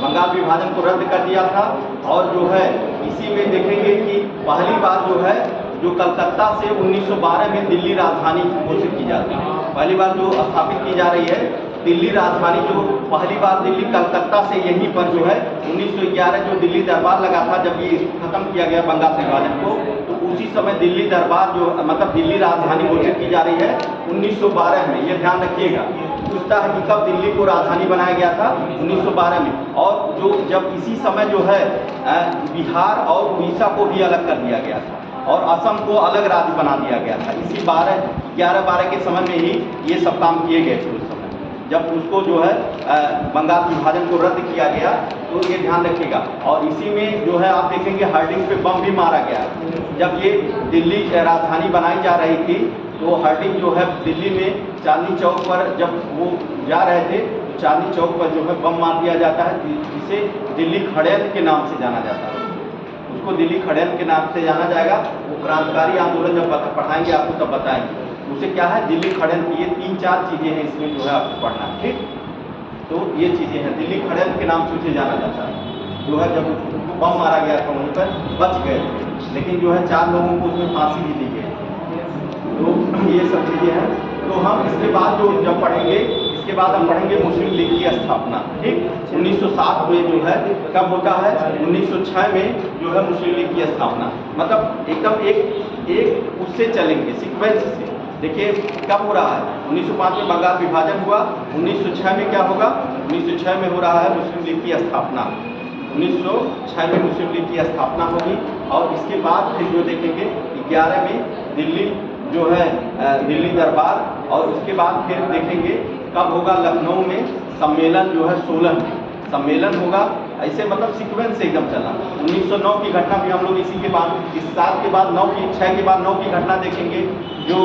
बंगाल विभाजन को रद्द कर दिया था। और जो है इसी में देखेंगे कि पहली बार जो है जो कलकत्ता से 1912 में दिल्ली राजधानी घोषित की जाती है, पहली बार जो स्थापित की जा रही है दिल्ली राजधानी, जो पहली बार दिल्ली कलकत्ता से यहीं पर जो है 1911 जो दिल्ली दरबार लगा था, जब ये खत्म किया गया बंगाल विभाजन को, तो उसी समय दिल्ली दरबार जो मतलब दिल्ली राजधानी घोषित की जा रही है 1912 में। ये ध्यान रखिएगा, पूछता है कि कब दिल्ली को राजधानी बनाया गया था 1912 में। और जो जब इसी समय जो है बिहार और उड़ीसा को भी अलग कर दिया गया था और असम को अलग राज्य बना दिया गया था। इसी 11-12 के समय में ही ये सब काम किए गए थे। उस समय जब उसको जो है बंगाल विभाजन को रद्द किया गया, तो ये ध्यान रखिएगा। और इसी में जो है आप देखेंगे हार्डिंग पे बम भी मारा गया। जब ये दिल्ली राजधानी बनाई जा रही थी, तो हार्डिंग जो है दिल्ली में चांदनी चौक पर जब वो जा रहे थे, तो चांदनी चौक पर जो है बम मार दिया जाता है, जिसे दिल्ली खड़ेल के नाम से जाना जाता है। उसको दिल्ली खड़ेल के नाम से जाना जाएगा। वो क्रांतिकारी आंदोलन जब पढ़ाएंगे आपको तब बताएंगे उसे क्या है दिल्ली खड़ेल की। ये 3-4 चीज़ें हैं इसमें जो है आपको पढ़ना है, ठीक। तो ये चीज़ें हैं, दिल्ली खड़ेल के नाम से उसे जाना जाता है। जो है जब उसको बम मारा गया था वहीं पर बच गए थे, लेकिन जो है 4 लोगों को उसमें फांसी भी दी गई थी। तो ये सब चीज़ें हैं। तो हम इसके बाद जो जब पढ़ेंगे, इसके बाद हम पढ़ेंगे मुस्लिम लीग की स्थापना, ठीक। 1907 में जो है कब होता है 1906 में जो है मुस्लिम लीग की स्थापना। मतलब एकदम एक उससे चलेंगे सीक्वेंस से। देखिए कब हो रहा है 1905 में बंगाल विभाजन हुआ, 1906 में क्या होगा 1906 में हो रहा है मुस्लिम लीग की स्थापना। 1906 में मुस्लिम लीग की स्थापना होगी। और इसके बाद फिर जो देखेंगे 11 में दिल्ली जो है दिल्ली दरबार, और उसके बाद फिर देखेंगे कब होगा लखनऊ में सम्मेलन जो है 16 में सम्मेलन होगा। ऐसे मतलब सीक्वेंस से एकदम चलना। 1909 की घटना भी हम लोग इसी के बाद इस साल के बाद 6 के बाद 9 की घटना देखेंगे, जो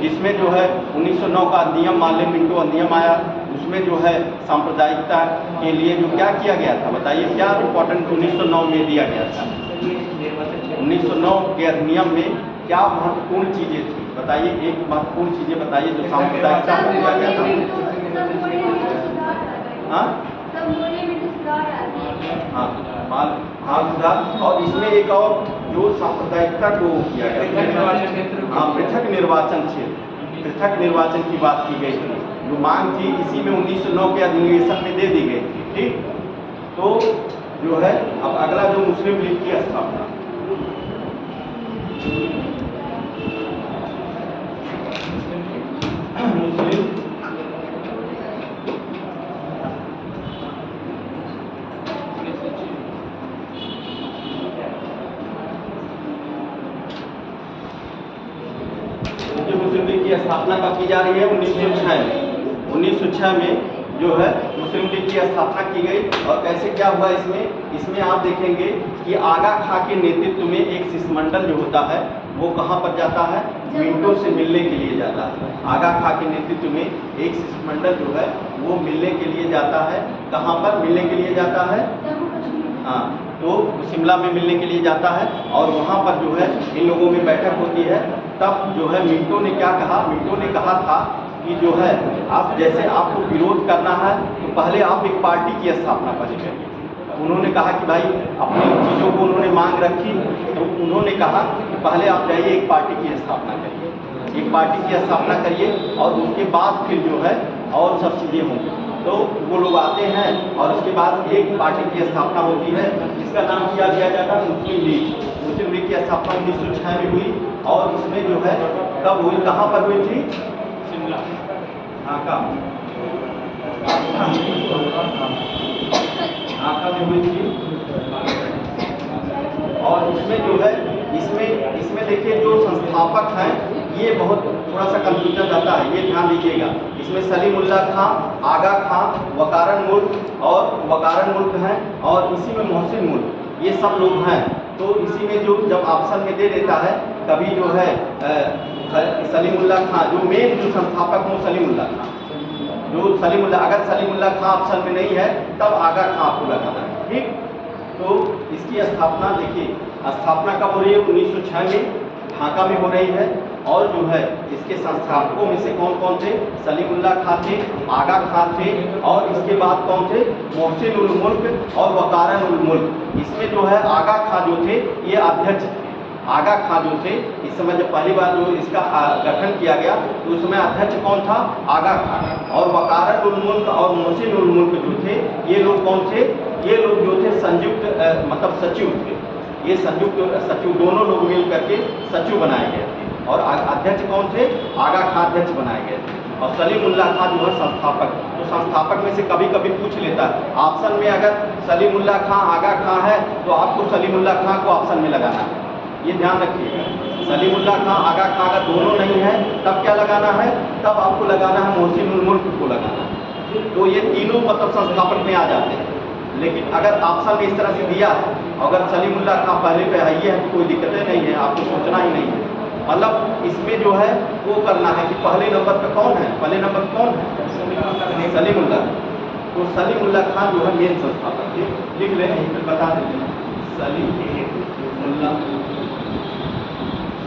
जिसमें जो है 1909 का अधिनियम माल्य मिंटो अधिनियम आया। उसमें जो है सांप्रदायिकता के लिए जो क्या किया गया था बताइए, क्या इम्पोर्टेंट 1909 में दिया गया था। 1909 के अधिनियम में क्या महत्वपूर्ण चीज़ें थी बताइए, एक महत्वपूर्ण चीज़ें बताइए जो सांप्रदायिकता को दिया गया था। हाँ सुधार। और इसमें एक और जो सांप्रदायिकता को किया गया, हाँ पृथक निर्वाचन क्षेत्र, पृथक निर्वाचन की बात की गई थी, जो मांग थी इसी में 1909 के अधिनिवेशन में दे दी गई थी, ठीक। तो जो है अब अगला जो मुस्लिम लीग की स्थापना, मुस्लिम लीग की स्थापना कब की जा रही है 1906 में। 1906 में जो है मुस्लिम लीग की स्थापना की गई। और कैसे क्या हुआ इसमें आप देखेंगे कि आगा खां के नेतृत्व में एक शिष्टमंडल जो होता है वो कहाँ पर जाता है, मिंटो से मिलने के लिए जाता है। आगा खां के नेतृत्व में एक शिष्टमंडल जो है वो मिलने के लिए जाता है। कहाँ पर मिलने के लिए जाता है, हाँ तो शिमला में मिलने के लिए जाता है। और वहाँ पर जो है इन लोगों में बैठक होती है। तब जो है मिंटो ने क्या कहा, मिंटो ने कहा था कि जो है आप जैसे आपको विरोध करना है तो पहले आप एक पार्टी की स्थापना पहले करिए। उन्होंने कहा कि भाई अपनी चीज़ों को उन्होंने मांग रखी, तो उन्होंने कहा कि पहले आप जाइए एक पार्टी की स्थापना करिए, एक पार्टी की स्थापना करिए और उसके बाद फिर जो है और सब चीज़ें होंगी। तो वो लोग आते हैं और उसके बाद एक पार्टी की स्थापना होती है, जिसका नाम किया दिया जाता है मुस्लिम लीग। मुस्लिम लीग की स्थापना 1906 में हुई और इसमें जो है कब हुई, कहाँ पर हुई थी? शिमला, ढाका, ढाका में हुई थी। और इसमें जो है इसमें देखिए जो संस्थापक हैं ये बहुत थोड़ा सा कंफ्यूजन रहता है, ये ध्यान दीजिएगा। इसमें सलीमुल्लाह खां, आगा खां, वकारन मुल्क हैं और इसी में मोहसिन मुल्क, ये सब लोग हैं। तो इसी में जो जब ऑप्शन में दे देता है कभी जो है सलीमुल्लाह खां, जो मेन जो संस्थापक हो सलीमुल्लाह खां, जो सलीमुल्लाह, अगर सलीमुल्लाह खां ऑप्शन में नहीं है तब आगा खां आपको लगाना है, ठीक। तो इसकी स्थापना देखिए, स्थापना कब हो रही है? 1906 में ढाका में हो रही है। और जो है इसके संस्थापकों में से कौन कौन थे? सलीमुल्लाह खां थे, आगा खां थे और इसके बाद कौन थे? मोहसिन उल मुल्क और वकारन उल मुल्क। इसमें जो है आगा खां जो थे ये अध्यक्ष थे। आगा खां जो थे इस समय जब पहली बार जो इसका गठन किया गया तो उसमें अध्यक्ष कौन था? आगा खां। और वकारन उल मुल्क और मोहसिन उल मुल्क जो थे ये लोग कौन थे? ये लोग जो थे संयुक्त मतलब सचिव थे। ये संयुक्त सचिव दोनों लोग मिल करके सचिव बनाए गए थे और अध्यक्ष कौन थे? आगा खां अध्यक्ष बनाए गए थे और सलीमुल्लाह खां जो है संस्थापक। तो संस्थापक में से कभी कभी पूछ लेता है ऑप्शन में, अगर सलीमुल्लाह खां आगा खां है तो आपको सलीमुल्लाह खां को ऑप्शन में लगाना है, ये ध्यान रखिएगा। सलीमुल्लाह खां आगा खां अगर दोनों नहीं है तब क्या लगाना है? तब आपको लगाना है मोहसिन उल मुल्क को लगाना है। तो ये तीनों मतलब संस्थापक में आ जाते हैं। लेकिन अगर ऑप्शन में इस तरह से दिया है, अगर सलीमुल्लाह खां पहले पे है ये है तो कोई दिक्कतें नहीं है, आपको सोचना ही नहीं है। मतलब इसमें जो है वो करना है कि पहले नंबर पे कौन है? पहले नंबर कौन है? सलीमुल्लाह। तो सलीमुल्लाह खां जो है मेन संस्थापक थे, लिख लें यहीं पर बता देते हैं।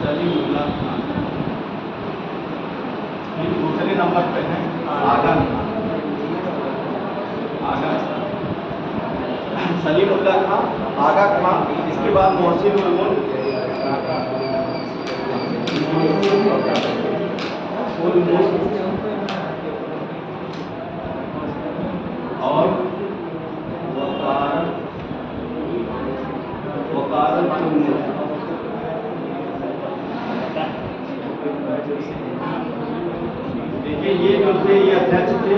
सलीमुल्लाह खां दूसरे नंबर पे है आगा सलीमुल्लाह खां, आगा खां, इसके बाद मोहसिन उल मुल्क और वकारन उल मुल्क। देखिए ये जो थे ये अध्यक्ष थे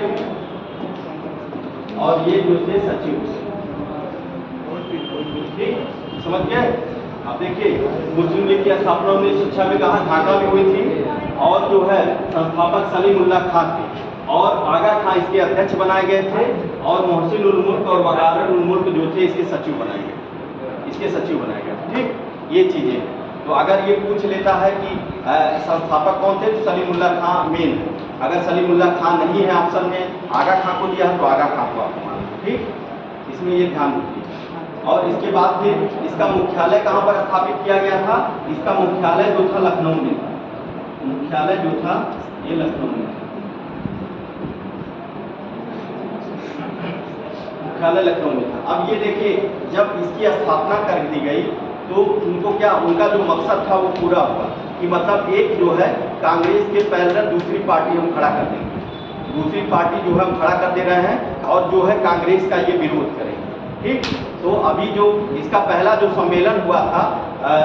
और ये जो थे सचिव थे, ठीक, समझ गए? अब देखिए मुस्लिम लीग की स्थापना 1906 में कहा ढाका में हुई थी और जो है संस्थापक सलीमुल्लाह खां थे और आगा खां इसके अध्यक्ष बनाए गए थे और मोहसिन उल मुल्क और वकारन उल मुल्क जो थे इसके सचिव बनाए गए, ठीक, ये चीजें। तो अगर ये पूछ लेता है कि संस्थापक कौन थे तो सलीमुल्लाह खां मेन है। अगर सलीमुल्लाह खां नहीं है ऑप्शन में, आगा खां को दिया है तो आगा खां को आपको मानना, ठीक, इसमें ये ध्यान रखिए। और इसके बाद फिर इसका मुख्यालय कहाँ पर स्थापित किया गया था? इसका मुख्यालय जो था लखनऊ में था। मुख्यालय जो था ये लखनऊ में था, मुख्यालय लखनऊ में था। अब ये देखिए जब इसकी स्थापना कर दी गई तो उनको क्या, उनका जो मकसद था वो पूरा हुआ कि मतलब एक जो है कांग्रेस के पैरेलल दूसरी पार्टी हम खड़ा कर देंगे, दूसरी पार्टी जो है हम खड़ा कर दे रहे हैं और जो है कांग्रेस का ये विरोध करेंगे, ठीक। तो अभी जो इसका पहला जो सम्मेलन हुआ था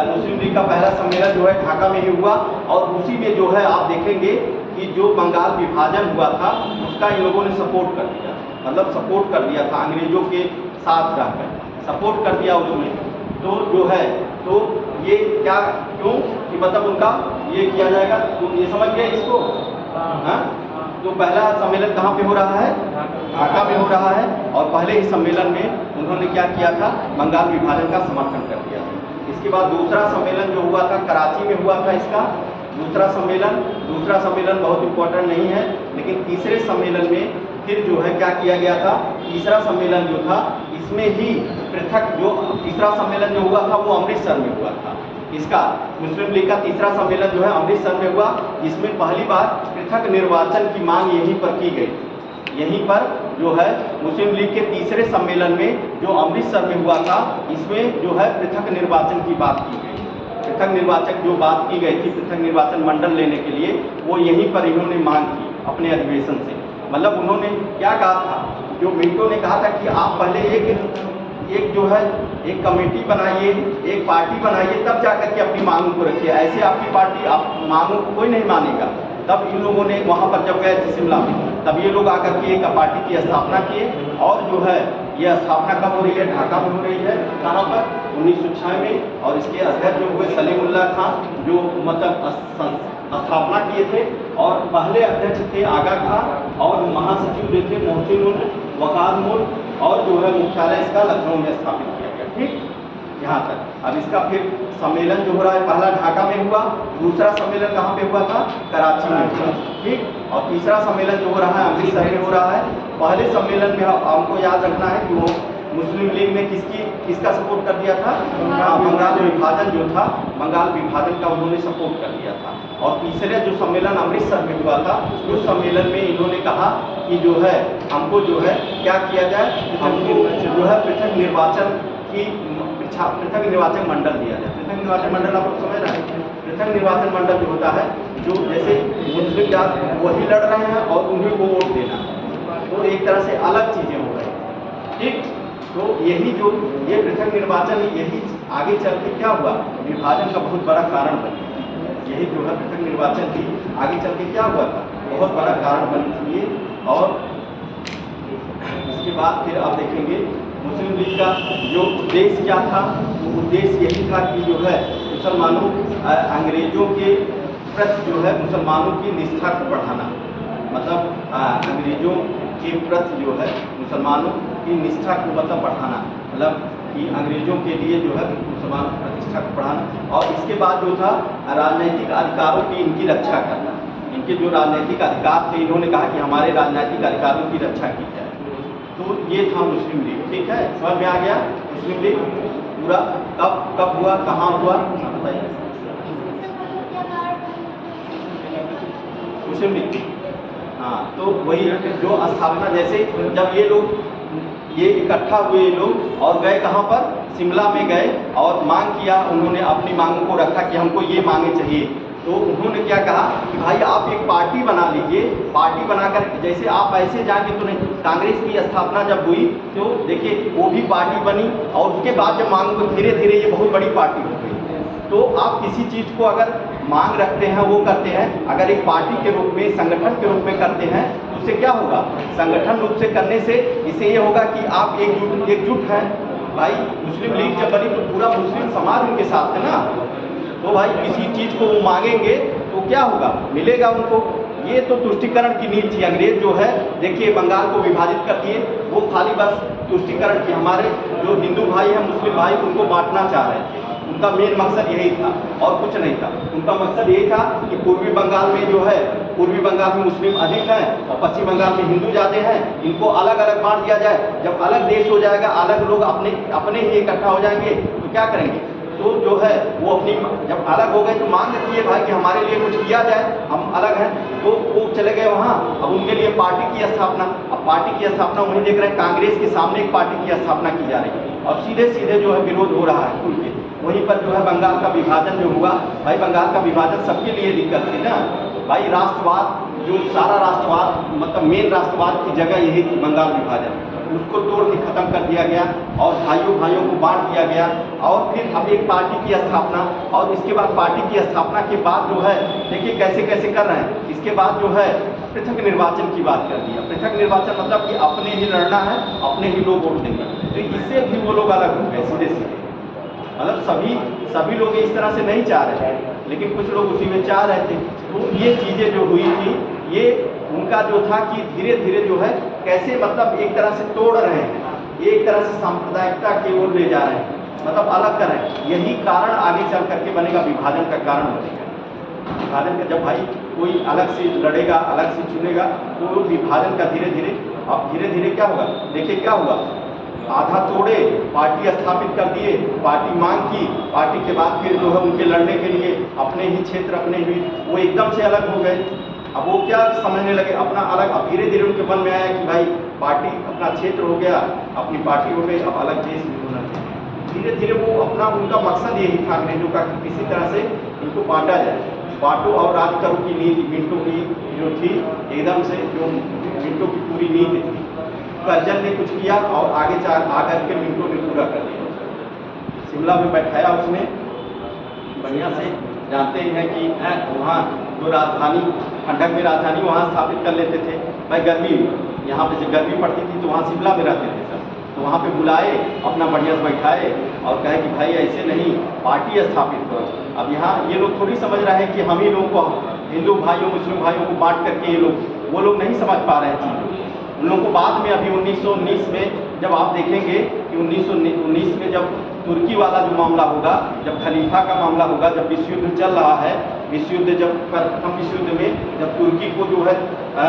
मुस्लिम लीग का पहला सम्मेलन जो है ढाका में ही हुआ और उसी में जो है आप देखेंगे कि जो बंगाल विभाजन हुआ था उसका इन लोगों ने सपोर्ट कर दिया, मतलब सपोर्ट कर दिया था, अंग्रेजों के साथ रहकर सपोर्ट कर दिया उसमें। तो जो है तो ये क्या, क्यों कि मतलब उनका ये किया जाएगा, तो ये समझ गए इसको, हाँ। तो पहला सम्मेलन कहाँ पे हो रहा है? ढाका में हो रहा है और पहले ही सम्मेलन में उन्होंने क्या किया था? बंगाल विभाजन का समर्थन कर दिया था। इसके बाद दूसरा सम्मेलन जो हुआ था कराची में हुआ था, इसका दूसरा सम्मेलन बहुत इम्पोर्टेंट नहीं है, लेकिन तीसरे सम्मेलन में फिर जो है क्या किया गया था? तीसरा सम्मेलन जो था इसमें ही पृथक, जो तीसरा सम्मेलन जो हुआ था वो अमृतसर में हुआ था। इसका मुस्लिम लीग का तीसरा सम्मेलन जो है अमृतसर में हुआ, जिसमें पहली बार पृथक निर्वाचन की मांग यहीं पर की गई, यहीं पर जो है मुस्लिम लीग के तीसरे सम्मेलन में जो अमृतसर में हुआ था, इसमें जो है पृथक निर्वाचन की बात की गई। पृथक निर्वाचन जो बात की गई थी, पृथक निर्वाचन मंडल लेने के लिए, वो यहीं पर इन्होंने मांग की अपने अधिवेशन से। मतलब उन्होंने क्या कहा था, जो मिंटो ने कहा था कि आप पहले एक जो है एक कमेटी बनाइए, एक पार्टी बनाइए, तब जाकर के अपनी मांगों को रखिए। ऐसे आपकी पार्टी आप मांगों को कोई नहीं मानेगा। तब इन लोगों ने वहाँ पर जब गए थे शिमला में, तब ये लोग आकर के एक पार्टी की स्थापना किए। और जो है ये स्थापना कब हो रही है, ढाका में हो रही है। कहाँ पर, 1906 में। और इसके अध्यक्ष जो हुए सलीमुल्लाह खान, जो मतलब स्थापना किए थे। और पहले अध्यक्ष थे आगा खान, और महासचिव जो थे मोहसिन वकार मुल, और जो है मुख्यालय इसका लखनऊ में स्थापित किया गया। ठीक, यहाँ तक। अब इसका फिर सम्मेलन जो हो रहा है, पहला ढाका में हुआ, दूसरा सम्मेलन कहाँ पे हुआ था, कराची में हुआ। ठीक, और तीसरा सम्मेलन जो हो रहा है अमृतसर में हो रहा है। पहले सम्मेलन में हमको याद रखना है कि वो मुस्लिम लीग ने किसका सपोर्ट कर दिया था, बंगाल विभाजन जो था, बंगाल विभाजन का उन्होंने सपोर्ट कर दिया था। और तीसरे जो सम्मेलन अमृतसर में हुआ था, उस सम्मेलन में इन्होंने कहा कि जो है हमको जो है क्या किया जाए, हमको जो है पृथक निर्वाचन मंडल दिया जाए। पृथक निर्वाचन मंडल आप लोग समझ रहे हैं, पृथक निर्वाचन मंडल जो होता है, जो जैसे मुस्लिम जात वही लड़ रहे हैं और उन्हीं को वोट देना, तो एक तरह से अलग चीजें हो रही हैं। ठीक, तो यही जो ये पृथक निर्वाचन, यही आगे चल के क्या हुआ, विभाजन का बहुत बड़ा कारण बनी। यही जो है पृथक निर्वाचन की आगे चल के क्या हुआ था, बहुत बड़ा कारण बनी थी ये। और इसके बाद फिर आप देखेंगे मुस्लिम लीग का जो उद्देश्य क्या था, वो उद्देश्य यही था कि जो है मुसलमानों, अंग्रेजों के प्रति जो है मुसलमानों की निष्ठा को बढ़ाना। मतलब अंग्रेजों के प्रति जो है मुसलमानों की निष्ठा को मतलब बढ़ाना, मतलब कि अंग्रेजों के लिए जो है मुसलमानों की प्रतिष्ठा को बढ़ाना। और इसके बाद जो था राजनीतिक अधिकारों की इनकी रक्षा करना। इनके जो राजनीतिक अधिकार थे, इन्होंने कहा कि हमारे राजनीतिक अधिकारों की रक्षा की जाए। तो ये था मुस्लिम लीग। ठीक है, समझ में आ गया मुस्लिम लीग पूरा कब हुआ, कहाँ हुआ, बताइए। मुस्लिम लीग, हाँ, तो वही जो स्थापना, जैसे जब ये लोग ये इकट्ठा हुए लोग और गए कहाँ पर, शिमला में गए और मांग किया, उन्होंने अपनी मांगों को रखा कि हमको ये मांगे चाहिए। तो उन्होंने क्या कहा कि भाई आप एक पार्टी बना लीजिए। पार्टी बनाकर जैसे आप ऐसे जाएंगे तो नहीं। कांग्रेस की स्थापना जब हुई तो देखिए वो भी पार्टी बनी, और उसके बाद जब मांग को धीरे धीरे ये बहुत बड़ी पार्टी हो गई। तो आप किसी चीज़ को अगर मांग रखते हैं, वो करते हैं, अगर एक पार्टी के रूप में, संगठन के रूप में करते हैं, तो उससे क्या होगा, संगठन रूप से करने से इससे ये होगा कि आप एकजुट हैं। भाई मुस्लिम लीग जब बनी तो पूरा मुस्लिम समाज उनके साथ है ना, तो भाई किसी चीज़ को वो मांगेंगे तो क्या होगा, मिलेगा उनको। ये तो तुष्टिकरण की नीति थी। अंग्रेज जो है देखिए बंगाल को विभाजित कर दिए, वो खाली बस तुष्टिकरण की, हमारे जो हिंदू भाई हैं, मुस्लिम भाई, उनको बांटना चाह रहे थे। उनका मेन मकसद यही था और कुछ नहीं था। उनका मकसद यही था कि पूर्वी बंगाल में जो है, पूर्वी बंगाल में मुस्लिम अधिक हैं और पश्चिम बंगाल में हिंदू ज़्यादा हैं, इनको अलग अलग बांट दिया जाए। जब अलग देश हो जाएगा, अलग लोग अपने ही इकट्ठा हो जाएंगे तो क्या करेंगे, तो जो है वो अपनी, जब अलग हो गए तो मांग रखी है भाई कि हमारे लिए कुछ किया जाए, हम अलग हैं, तो वो चले गए वहाँ। अब उनके लिए पार्टी की स्थापना, अब पार्टी की स्थापना वहीं देख रहे हैं, कांग्रेस के सामने एक पार्टी की स्थापना की जा रही है और सीधे सीधे जो है विरोध हो रहा है खुल के। वहीं पर जो है बंगाल का विभाजन जो हुआ, भाई बंगाल का विभाजन सबके लिए दिक्कत थी ना भाई। राष्ट्रवाद, जो सारा राष्ट्रवाद, मतलब मेन राष्ट्रवाद की जगह यही थी बंगाल विभाजन, उसको तोड़ के खत्म कर दिया गया और भाइयों को बांट दिया गया। और फिर अब एक पार्टी की स्थापना, और इसके बाद पार्टी की स्थापना के बाद जो है देखिए कैसे कैसे कर रहे हैं। इसके बाद जो है पृथक निर्वाचन की बात कर दिया। पृथक निर्वाचन मतलब कि अपने ही लड़ना है, अपने ही लोग वोट देंगे, तो इससे भी वो लोग अलग हो गए सीधे सीधे। मतलब सभी लोग इस तरह से नहीं चाह रहे थे, लेकिन कुछ लोग उसी में चाह रहे थे। तो ये चीज़ें जो हुई थी, ये उनका जो था कि धीरे धीरे जो है कैसे, मतलब एक तरह से तोड़ रहे हैं, एक तरह से सांप्रदायिकता की ओर ले जा रहे हैं, मतलब अलग कर रहे हैं। यही कारण आगे चल करके बनेगा, विभाजन का कारण बनेगा। विभाजन का जब भाई कोई अलग से लड़ेगा, अलग से चुनेगा, तो विभाजन का धीरे धीरे, अब धीरे धीरे क्या होगा, देखिए क्या हुआ, आधा तोड़े, पार्टी स्थापित कर दिए, पार्टी मांग की, पार्टी के बाद फिर जो है उनके लड़ने के लिए अपने ही क्षेत्र, अपने ही, वो एकदम से अलग हो गए। अब वो क्या समझने लगे अपना अलग। अब धीरे धीरे उनके मन में आया कि भाई पार्टी अपना क्षेत्र हो गया, अपनी पार्टी हो गई, अब अलग देश भी होना चाहिए। धीरे धीरे वो अपना उनका मकसद यही था अंग्रेजों का कि किसी तरह से इनको बांटा जाए, बांटो और राज करो की नीति मिंटो की जो थी एकदम से, जो मिंटो की पूरी नीति थी, कर्जन ने कुछ किया और आगे आकर के मिंटो ने पूरा कर दिया। शिमला में बैठाया उसने बढ़िया से, जानते हैं कि वहाँ जो राजधानी, ठंडक में राजधानी वहाँ स्थापित कर लेते थे। भाई गर्मी, यहाँ पे से गर्मी पड़ती थी तो वहाँ शिमला में रहते थे सब, तो वहाँ पे बुलाए, अपना बढ़िया से बैठाए और कहे कि भाई ऐसे नहीं, पार्टी स्थापित करो। अब यहाँ ये लोग थोड़ी समझ रहे हैं कि हम ही लोगों को, हिंदू भाइयों मुस्लिम भाइयों को बांट करके ये लोग, वो लोग नहीं समझ पा रहे हैं चीज़। उन लोगों को बाद में अभी 1919 में जब आप देखेंगे कि 1919 में जब तुर्की वाला जो मामला होगा, जब खलीफा का मामला होगा, जब विश्व युद्ध चल रहा है, विश्व युद्ध जब प्रथम विश्व युद्ध में जब तुर्की को जो है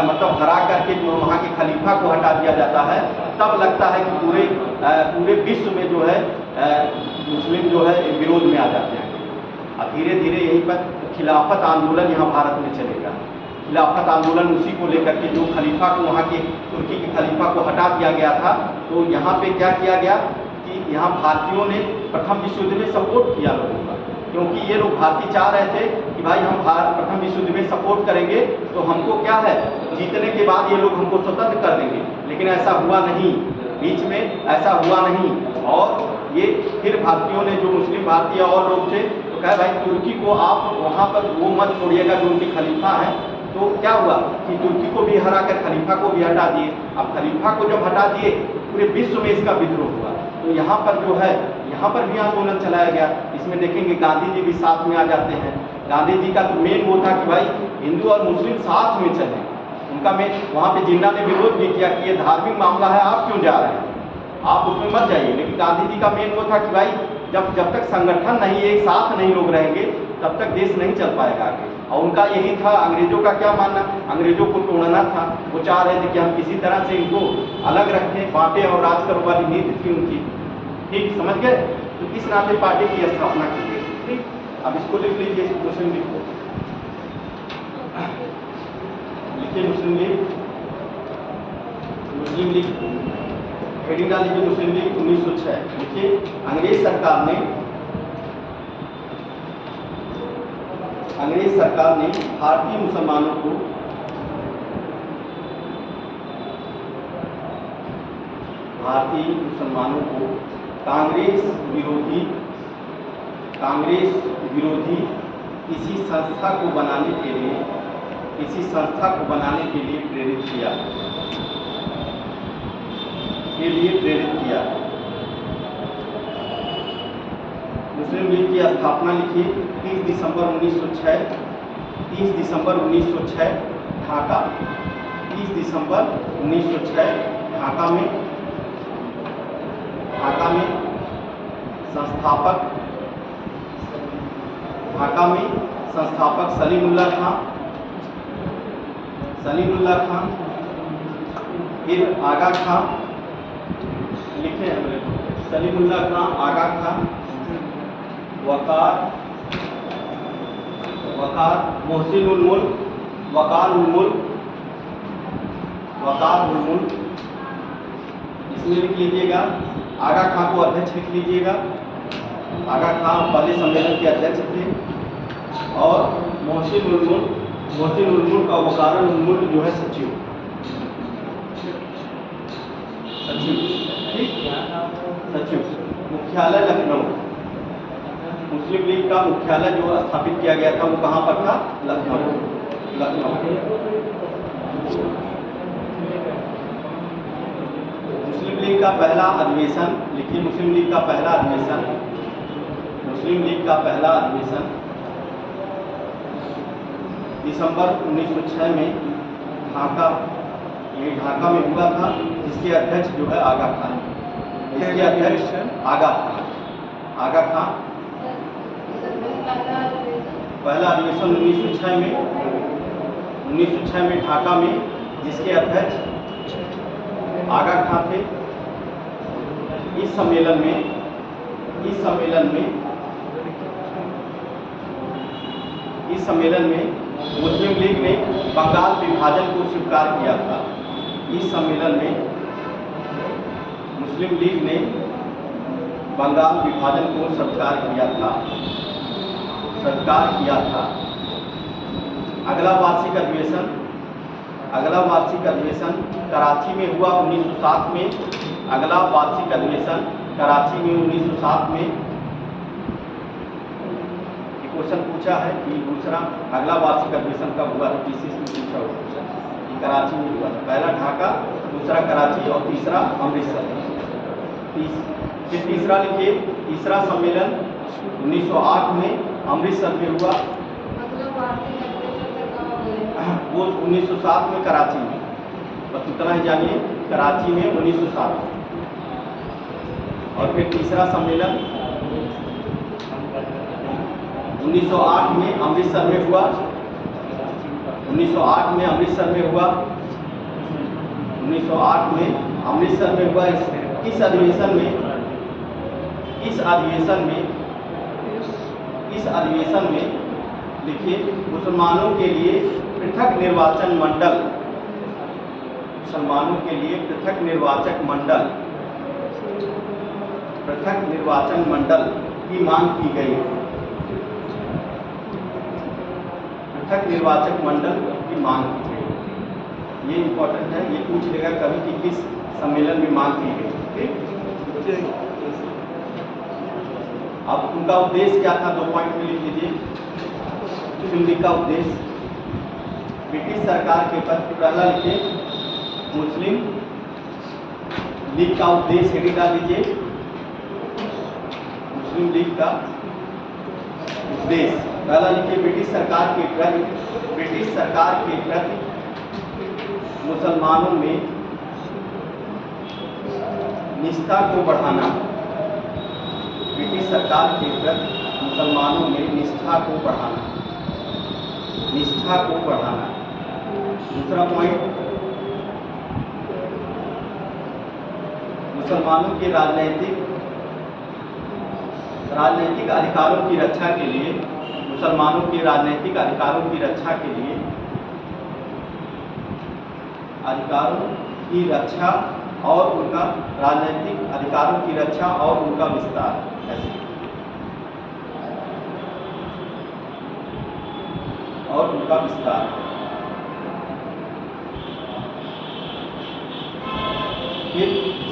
मतलब हरा करके जो वहाँ के खलीफा को हटा दिया जाता है, तब लगता है कि पूरे विश्व में जो है मुस्लिम जो है विरोध में आ जाते हैं। और धीरे धीरे यहीं पर खिलाफत आंदोलन यहाँ भारत में चलेगा। खिलाफत आंदोलन उसी को लेकर के, जो खलीफा को, वहाँ के तुर्की के खलीफा को हटा दिया गया था, तो यहाँ पे क्या किया गया कि यहाँ भारतीयों ने प्रथम विश्व युद्ध में सपोर्ट किया लोगों का, क्योंकि ये लोग भारतीय चाह रहे थे कि भाई हम प्रथम विश्व युद्ध में सपोर्ट करेंगे तो हमको क्या है, जीतने के बाद ये लोग हमको स्वतंत्र कर देंगे। लेकिन ऐसा हुआ नहीं, बीच में ऐसा हुआ नहीं। और ये फिर भारतीयों ने, जो मुस्लिम भारतीय और लोग थे, तो कहा भाई तुर्की को आप वहाँ पर वो मत छोड़िएगा जो उनके खलीफा हैं। तो क्या हुआ कि तुर्की को भी हरा कर खलीफा को भी हटा दिए। अब खलीफा को जब हटा दिए, पूरे विश्व में इसका विद्रोह हुआ। तो यहाँ पर जो है, यहाँ पर भी आंदोलन चलाया गया। इसमें देखेंगे गांधी जी भी साथ में आ जाते हैं। गांधी जी का तो मेन वो था कि भाई हिंदू और मुस्लिम साथ में चलें। उनका मेन, वहाँ पे जिन्ना ने विरोध भी किया कि ये धार्मिक मामला है, आप क्यों जा रहे हैं, आप उसमें मत जाइए। लेकिन गांधी जी का मेन वो था कि भाई जब तक संगठन नहीं, एक साथ नहीं लोग रहेंगे, तब तक देश नहीं चल पाएगा आगे। और उनका यही था। अंग्रेजों का क्या मानना, अंग्रेजों को तोड़ना था। वो चाह रहे थे कि हम किसी तरह से इनको अलग रखें, बांटे और राज करो वाली नीति थी उनकी। ठीक समझ गए? तो इस नाते पार्टी की स्थापना की गई। ठीक, अब इसको लिख लीजिए, मुस्लिम लीग को लिखिए। मुस्लिम लीग, मुस्लिम लीग हेडिंग डालिए, मुस्लिम लीग 1906 लिखिए। अंग्रेज सरकार ने भारतीय मुसलमानों को कांग्रेस विरोधी किसी संस्था को बनाने के लिए प्रेरित किया। मुस्लिम लीग की स्थापना लिखिए 30 दिसंबर 1906 ढाका। 30 दिसंबर 1906 ढाका में संस्थापक सलीमुल्लाह खां, फिर आगा खां, लिखे हैं सलीमुल्लाह खां, आगा खां, वकार मोहसिन उल मुल्क, वकार उल मुल्क, इसमें लिख लीजिएगा। आगा खां को अध्यक्ष लिख लीजिएगा। आगा खां पहले सम्मेलन के अध्यक्ष थे। और मोहसिन उल मुल्क और वकार उल मुल्क जो है सचिव। ठीक, सचिव। मुख्यालय लखनऊ। मुस्लिम लीग का मुख्यालय जो स्थापित किया गया था वो कहाँ पर था? लखनऊ। मुस्लिम लीग का पहला अधिवेशन लिखिए। मुस्लिम लीग का पहला अधिवेशन दिसंबर 1906 में ढाका में हुआ था। जिसके अध्यक्ष जो है आगा खां। इसके अध्यक्ष आगा खां। पहला अधिवेशन 1906 में ढाका में, जिसके अध्यक्ष आगा खां थे। इस सम्मेलन में मुस्लिम लीग ने बंगाल विभाजन को स्वीकार किया था। इस सम्मेलन में मुस्लिम लीग ने बंगाल विभाजन को स्वीकार किया था। अगला वार्षिक अधिवेशन कराची में हुआ 1907 में। अगला वार्षिक अधिवेशन कराची में 1907 में। क्वेश्चन पूछा है कि दूसरा अगला वार्षिक अधिवेशन कब हुआ है, टीसीएस में पूछा हुआ क्वेश्चन। कराची में हुआ था, पहला ढाका, दूसरा कराची और तीसरा अमृतसर। फिर तीसरा लिखिए, तीसरा सम्मेलन 1908 में अमृतसर में हुआ, वो 1907 में कराची में। बस उतना ही जानिए, कराची में 1907। और फिर तीसरा सम्मेलन 1908 में अमृतसर में हुआ। 1908 में अमृतसर में हुआ। 1908 में अमृतसर में हुआ। इस अधिवेशन में देखिए, मुसलमानों के लिए पृथक निर्वाचन मंडल की मांग की गई। पृथक निर्वाचक मंडल की मांग की गई। ये इंपॉर्टेंट है, ये पूछ लेगा कभी कि किस सम्मेलन में मांग की गई। ठीक, अब उनका उद्देश्य क्या था, 2 पॉइंट में लिख लीजिए। मुस्लिम लीग का उद्देश्य ब्रिटिश सरकार के प्रति, पहला लिखिए मुस्लिम लीग का उद्देश्य, हेडिंग डाल दीजिए मुस्लिम लीग का उद्देश्य। पहला लिखिए ब्रिटिश सरकार के प्रति मुसलमानों में निष्ठा को बढ़ाना। ब्रिटिश सरकार के प्रति मुसलमानों में निष्ठा को बढ़ाना। दूसरा पॉइंट, मुसलमानों के राजनीतिक अधिकारों की रक्षा के लिए, और उनका राजनीतिक अधिकारों की रक्षा और उनका विस्तार। ऐसे और उनका विस्तार। फिर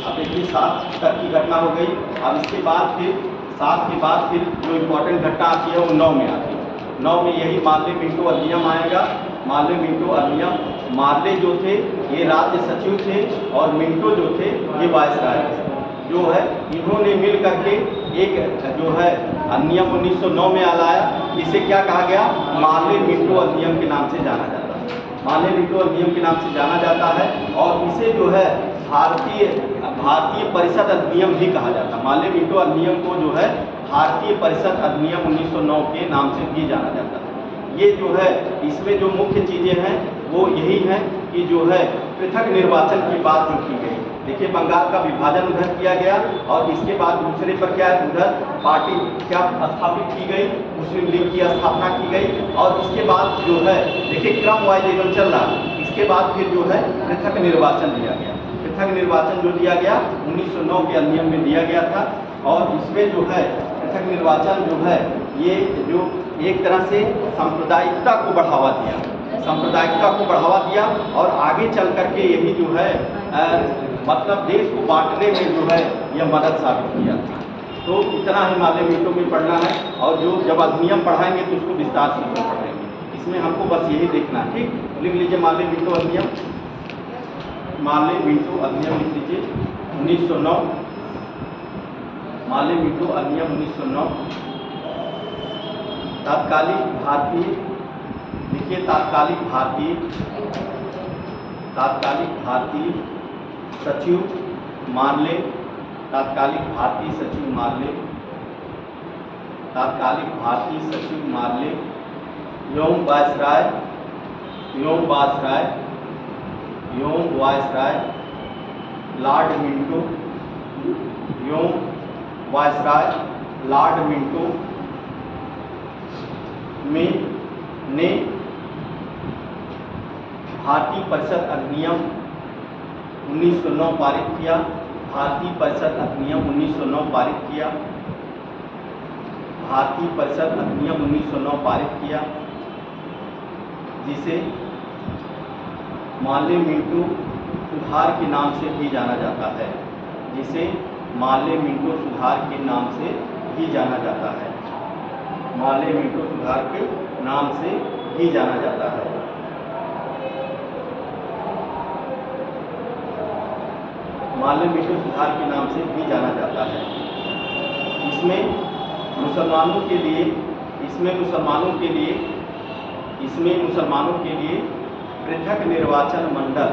अब देखिए 7 तक की घटना हो गई। अब इसके बाद फिर 7 के बाद फिर जो इम्पोर्टेंट घटना आती है वो 9 में आती है। 9 में यही मार्ले मिंटो अधिनियम आएगा। मार्ले मिंटो अधिनियम, मार्ले जो थे ये राज्य सचिव थे और मिंटो जो थे ये वायसराय थे। जो है इन्होंने मिल करके एक जो है अधिनियम 1909 में लाया। इसे क्या कहा गया, मार्ले मिंटो अधिनियम के नाम से जाना जाता है। मार्ले मिंटो अधिनियम के नाम से जाना जाता है और इसे जो है भारतीय परिषद अधिनियम भी कहा जाता है। मार्ले मिंटो अधिनियम को जो है भारतीय परिषद अधिनियम 1909 के नाम से भी जाना जाता है। ये जो है इसमें जो मुख्य चीज़ें हैं वो यही हैं कि जो है पृथक निर्वाचन की बात जो की गई। देखिए बंगाल का विभाजन उधर किया गया और इसके बाद दूसरे पर क्या है, उधर पार्टी क्या स्थापित की गई, मुस्लिम लीग की स्थापना की गई। और इसके बाद जो है देखिए क्रम वाइज एकदम चल रहा है। इसके बाद फिर जो है पृथक निर्वाचन दिया गया। पृथक निर्वाचन जो दिया गया 1909 के अधिनियम में दिया गया था। और इसमें जो है पृथक निर्वाचन जो है ये जो एक तरह से सांप्रदायिकता को बढ़ावा दिया और आगे चल करके यही जो है मतलब देश को बांटने में जो है यह मदद साबित किया। तो इतना ही मार्ले मिंटो में पढ़ना है और जो जब अधिनियम पढ़ाएंगे तो उसको विस्तार से पढ़ेंगे। इसमें हमको बस यही देखना है। ठीक, लिख लीजिए मार्ले मिंटो अधिनियम। मार्ले मिंटो अधिनियम लिख लीजिए 1909। मार्ले मिंटो अधिनियम 1909। तात्कालिक भारतीय, देखिए तात्कालिक भारतीय सचिव मार्ले, तात्कालिक भारतीय सचिव मार्ले, व्योम वायसराय लॉर्ड मिंटो, व्योम वायसराय लॉर्ड मिंटो ने भारतीय परिषद अधिनियम 1909 पारित किया। भारतीय परिषद अधिनियम 1909 पारित किया। भारतीय परिषद अधिनियम 1909 पारित किया, जिसे माले मिंटो सुधार के नाम से भी जाना जाता है। जिसे माले मिंटो सुधार के नाम से भी जाना जाता है। माले मिंटो सुधार के नाम से भी जाना जाता है। माले मिंटो सुधार के नाम से भी जाना जाता है। इसमें मुसलमानों के लिए पृथक निर्वाचन मंडल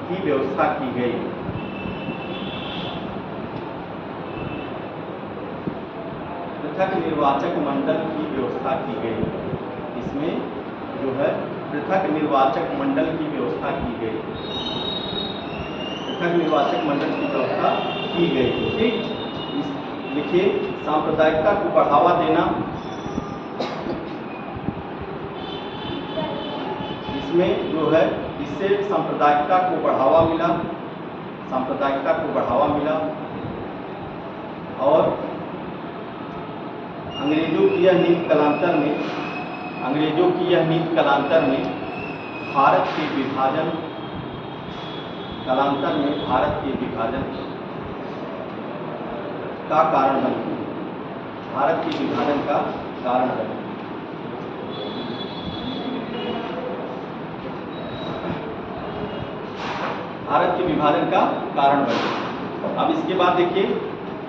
की व्यवस्था की गई। पृथक निर्वाचक मंडल की व्यवस्था की गई। इसमें जो है पृथक निर्वाचक मंडल की व्यवस्था की गई। पृथक निर्वाचक मंडल की व्यवस्था की गई। ठीक, लिखिए सांप्रदायिकता को बढ़ावा देना। इसमें जो है इससे सांप्रदायिकता को बढ़ावा मिला। सांप्रदायिकता को बढ़ावा मिला और अंग्रेजों की यह नीति कालांतर में भारत के विभाजन का कारण बनी। भारत के विभाजन का कारण बनी। भारत के विभाजन का कारण बनी। अब इसके बाद देखिए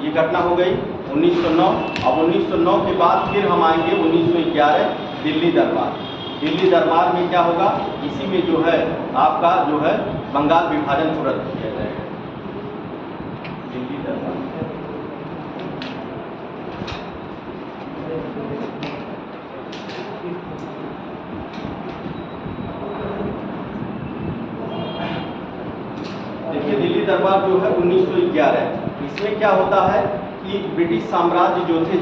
ये घटना हो गई 1909। अब 1909 के बाद फिर हम आएंगे 1911 दिल्ली दरबार। दिल्ली दरबार में क्या होगा, इसी में जो है आपका जो है बंगाल विभाजन को रद्द किया जाएगा। दिल्ली दरबार देखिए, दिल्ली दरबार जो है 1911, इसमें क्या होता है कि ब्रिटिश साम्राज्य जो थे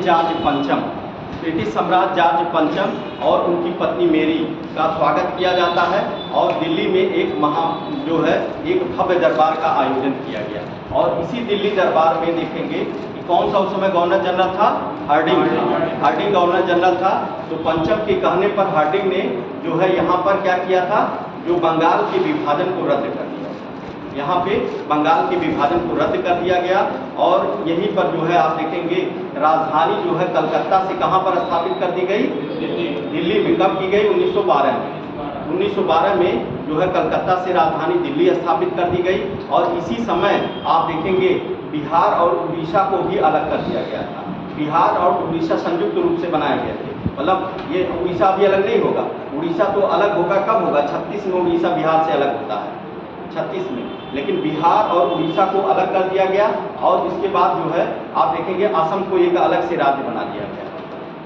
ब्रिटिश साम्राज्य जॉर्ज पंचम और उनकी पत्नी मेरी का स्वागत किया जाता है और दिल्ली में एक भव्य दरबार का आयोजन किया गया। और इसी दिल्ली दरबार में देखेंगे कि कौन सा उस समय गवर्नर जनरल था, हार्डिंग गवर्नर जनरल था। तो पंचम के कहने पर हार्डिंग ने जो है यहाँ पर क्या किया था, जो बंगाल के विभाजन को रद्द कर दिया। यहाँ पे बंगाल के विभाजन को रद्द कर दिया गया और यहीं पर जो है आप देखेंगे राजधानी जो है कलकत्ता से कहाँ पर स्थापित कर दी गई, दिल्ली में। कब की गई, 1912 में। 1912 में जो है कलकत्ता से राजधानी दिल्ली स्थापित कर दी गई और इसी समय आप देखेंगे बिहार और उड़ीसा को भी अलग कर दिया गया था। बिहार और उड़ीसा संयुक्त रूप से बनाए गए थे। मतलब ये उड़ीसा भी अलग नहीं होगा, उड़ीसा तो अलग होगा, कब होगा, 36 में उड़ीसा बिहार से अलग होता है, 36 में। लेकिन बिहार और उड़ीसा को अलग कर दिया गया और इसके बाद जो है आप देखेंगे असम को एक अलग से राज्य बना दिया गया।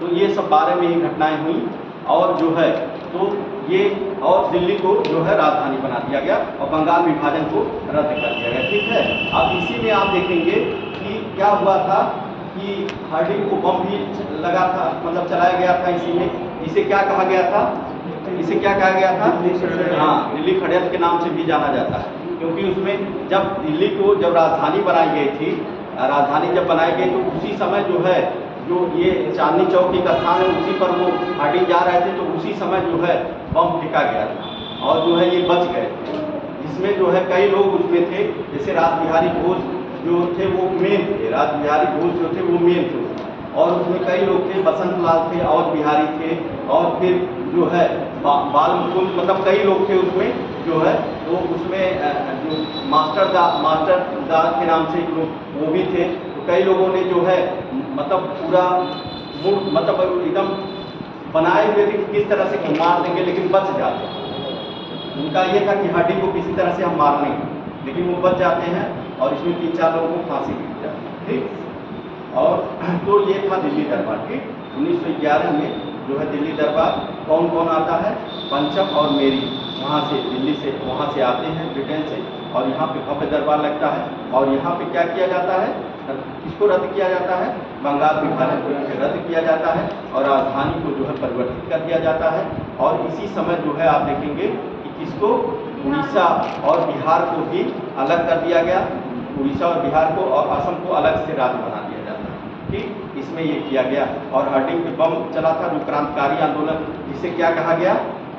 तो ये सब 12 में ही घटनाएं हुई और जो है तो ये और दिल्ली को जो है राजधानी बना दिया गया और बंगाल विभाजन को रद्द कर दिया गया। ठीक है, अब इसी में आप देखेंगे कि क्या हुआ था कि हार्डिंग को बम भी लगा था, मतलब चलाया गया था इसी में। इसे क्या कहा गया था, हाँ, दिल्ली षड्यंत्र के नाम से भी जाना जाता है। क्योंकि उसमें जब दिल्ली को जब राजधानी बनाई गई थी, राजधानी जब बनाई गई तो उसी समय जो है जो ये चांदनी चौक एक स्थान है, उसी पर वो हार्डिंग जा रहे थे तो उसी समय जो है बम फेंका गया था और जो है ये बच गए थे। जिसमें जो है कई लोग उसमें थे, जैसे रासबिहारी घोष जो थे वो मेन थे, रासबिहारी घोष जो थे वो मेन थे और उसमें कई लोग थे, बसंत लाल थे और बिहारी थे और फिर जो है बाल मुकुंद, मतलब कई लोग थे उसमें जो है। तो उसमें जो मास्टर दा के नाम से वो भी थे। तो कई लोगों ने जो है मतलब पूरा मतलब एकदम बनाए हुए थे कि किस तरह से मार देंगे लेकिन बच जाते हैं। उनका ये था कि हार्डिंग को किसी तरह से हम मार लेंगे, लेकिन वो बच जाते हैं और इसमें 3-4 लोगों को फांसी दी जाती है। ठीक, और तो ये था दिल्ली दरबार। ठीक, 1911 में जो है दिल्ली दरबार कौन कौन आता है, पंचम और मेरी वहाँ से दिल्ली से वहाँ से आते हैं ब्रिटेन से और यहाँ पे भव्य दरबार लगता है। और यहाँ पे क्या किया जाता है, किसको रद्द किया जाता है, बंगाल विभाजन को रद्द किया जाता है और राजधानी को जो है परिवर्तित कर दिया जाता है। और इसी समय जो है आप देखेंगे कि किसको, उड़ीसा और बिहार को भी अलग कर दिया गया। उड़ीसा और बिहार को और असम को अलग से राज्य बना दिया जाता है। ठीक, इसमें ये किया गया। और हार्डिंग पे बम चला था, जो क्रांतिकारी आंदोलन, जिसे क्या कहा गया,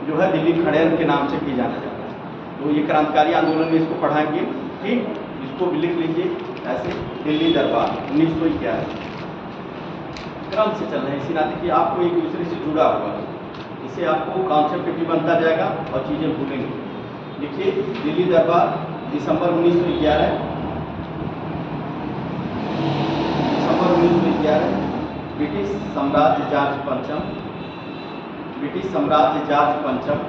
जो है दिल्ली खड़ेर के नाम से भी जाना जाता है। तो ये क्रांतिकारी आंदोलन में इसको पढ़ाएंगे। ठीक, इसको भी लिख लीजिए ऐसे, दिल्ली दरबार 1911। क्रम से चल रहे हैं, इसी नाते कि आपको एक दूसरे से जुड़ा हुआ है, इससे आपको कॉन्सेप्ट भी बनता जाएगा और चीज़ें भूलेंगे। देखिए, दिल्ली दरबार दिसंबर 1911, ब्रिटिश साम्राज्य जॉर्ज पंचम, ब्रिटिश साम्राज्य जॉर्ज पंचम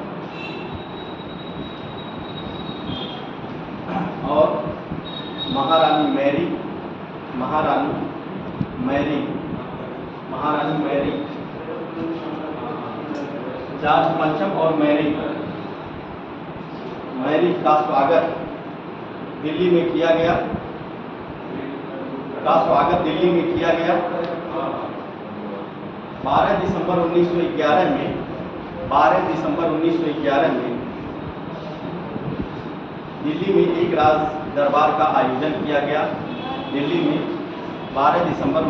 और महारानी मैरी, जॉर्ज पंचम और मैरी का स्वागत दिल्ली में किया गया, 12 दिसंबर 1911 में, 12 दिसंबर 1911 में दिल्ली में एक राज दरबार का आयोजन किया गया। दिल्ली में 12 दिसंबर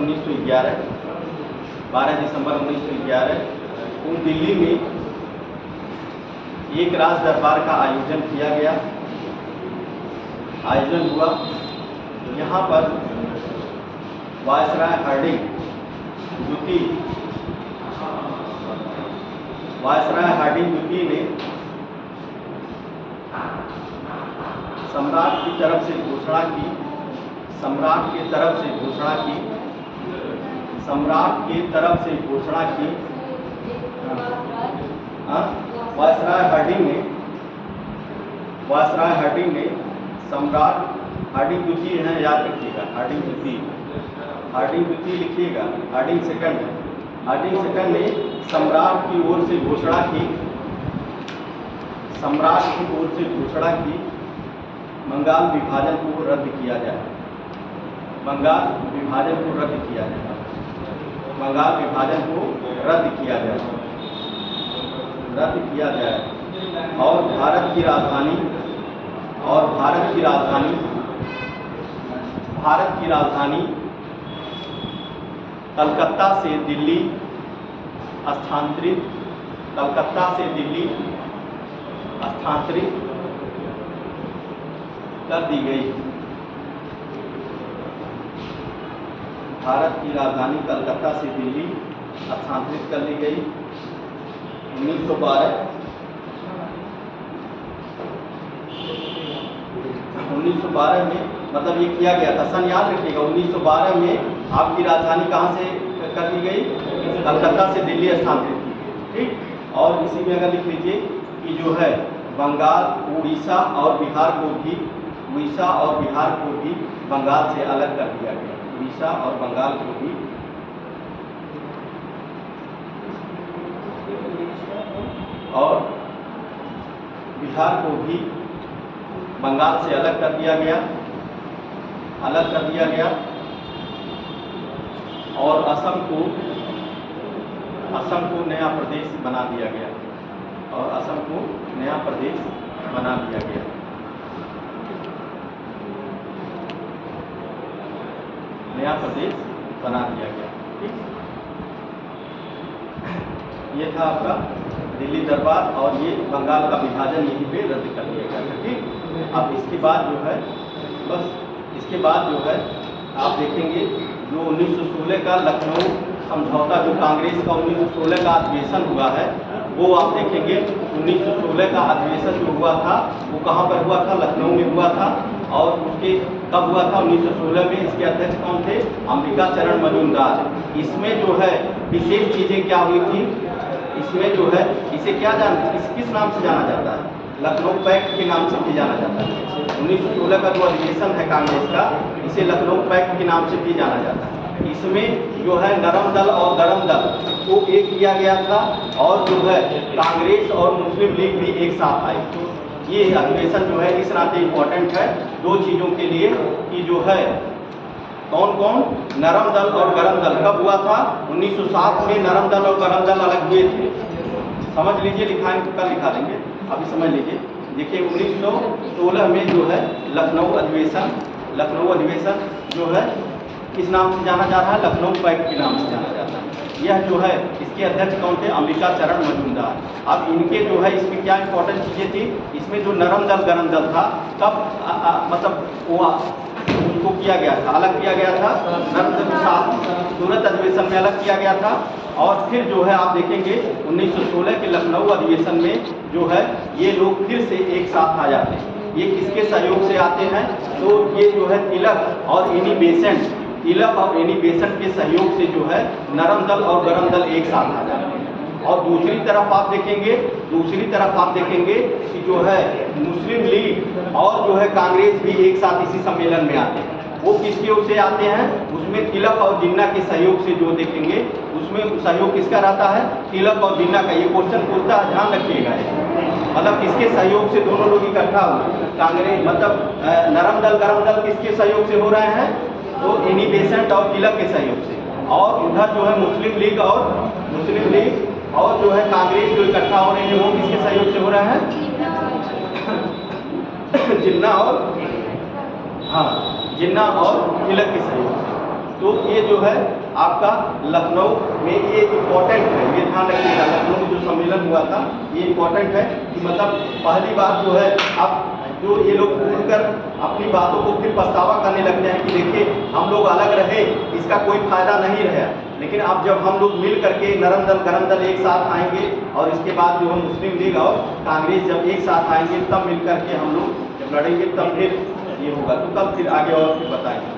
1911 को दिल्ली में एक राज दरबार का आयोजन किया गया, आयोजन हुआ। यहाँ पर वायसराय हार्डिंग द्वितीय ने सम्राट की तरफ से घोषणा की, वायसराय हार्डिंग ने सम्राट, हार्डिंग द्वितीय है, याद रखिएगा, हार्डिंग द्वितीय लिखिएगा, हार्डिंग सेकंड ने सम्राट की ओर से घोषणा की, बंगाल विभाजन को रद्द किया जाए, और भारत की राजधानी कलकत्ता से दिल्ली स्थानांतरित कर दी गई। भारत की राजधानी कलकत्ता से दिल्ली स्थानांतरित कर ली गई। 1912 में, मतलब ये किया गया था, सन याद रखिएगा। 1912 में आपकी राजधानी कहाँ से कर दी गई, कलकत्ता से दिल्ली स्थानांतरित की गई। ठीक, और इसी में अगर लिख लीजिए कि जो है बंगाल, उड़ीसा और बिहार को भी बंगाल से अलग कर दिया गया। उड़ीसा और बंगाल को भी और बिहार को भी बंगाल से अलग कर दिया गया, और असम को नया प्रदेश बना दिया गया, ठीक, ये था आपका दिल्ली दरबार, और ये बंगाल का विभाजन यहीं पे रद्द कर दिया गया था। ठीक, अब इसके बाद जो है आप देखेंगे जो 1916 का लखनऊ समझौता, जो कांग्रेस का 1916 का अधिवेशन हुआ है, वो आप देखेंगे 1916 का अधिवेशन जो हुआ था वो कहाँ पर हुआ था, लखनऊ में हुआ था। और उसके कब हुआ था, 1916 में। इसके अध्यक्ष कौन थे, अंबिका चरण मजूमदार। इसमें जो है विशेष चीज़ें क्या हुई थी, इसमें जो है इसे किस नाम से जाना जाता है, लखनऊ पैक्ट के नाम से भी जाना जाता है। 1916 का जो अधिवेशन है कांग्रेस का, इसे लखनऊ पैक्ट के नाम से भी जाना जाता है। इसमें जो है नरम दल और गरम दल को एक किया गया था, और जो है कांग्रेस और मुस्लिम लीग भी एक साथ आई। ये अधिवेशन जो है इस नाते इम्पोर्टेंट है दो चीज़ों के लिए, कि जो है कौन कौन, नरम दल और गरम दल कब हुआ था, 1907 में नरम दल और गरम दल अलग हुए थे। समझ लीजिए, कल लिखा देंगे, अभी समझ लीजिए। देखिए 1916 में जो है लखनऊ अधिवेशन जो है किस नाम से जाना जा रहा है, लखनऊ पैक्ट के नाम से जाना जाता है। यह जो है इसके अध्यक्ष कौन थे, अंबिका चरण मजूमदार। अब इनके जो है इसमें क्या इंपॉर्टेंट चीज़ें थी, इसमें जो नरम दल गरम दल था तब मतलब वो उसको किया गया था, अलग किया गया था, नरम दल के साथ सूरत अधिवेशन में अलग किया गया था। और फिर जो है आप देखेंगे 1916 के लखनऊ अधिवेशन में जो है ये लोग फिर से एक साथ आ जाते हैं। ये किसके सहयोग से आते हैं, तो ये जो है तिलक और एनी बेसेंट के सहयोग से जो है नरम दल और गरम दल एक साथ आ जाते हैं। और दूसरी तरफ आप देखेंगे कि जो है मुस्लिम लीग और जो है कांग्रेस भी एक साथ इसी सम्मेलन में आते हैं। वो किसके ओर से आते हैं, उसमें तिलक और जिन्ना के सहयोग से जो देखेंगे उसमें सहयोग किसका रहता है, तिलक और जिन्ना का। ये क्वेश्चन पूछता है, ध्यान रखिएगा। मतलब किसके सहयोग से दोनों लोग इकट्ठा हुए, कांग्रेस मतलब नरम दल गरम दल किसके सहयोग से हो रहे हैं, तो एनी बेसेंट और तिलक के सहयोग से। और उधर जो है मुस्लिम लीग और जो है कांग्रेस जो इकट्ठा हो रहे हैं वो किसके सहयोग से हो रहा है, जिन्ना और तिलक के सहयोग से। तो ये जो है आपका लखनऊ में ये इम्पोर्टेंट है, ये ध्यान रखिएगा। लखनऊ में जो सम्मेलन हुआ था ये इम्पोर्टेंट है कि मतलब पहली बात जो है अब जो ये लोग भूलकर अपनी बातों को फिर पछतावा करने लगते हैं कि देखिए हम लोग अलग रहे, इसका कोई फायदा नहीं रहा। लेकिन अब जब हम लोग मिल करके नरम दल गरम दल एक साथ आएंगे और इसके बाद जो है मुस्लिम लीग और कांग्रेस जब एक साथ आएंगे तब मिल करके हम लोग जब लड़ेंगे तब फिर ये होगा। तो कल फिर आगे और फिर बताएंगे।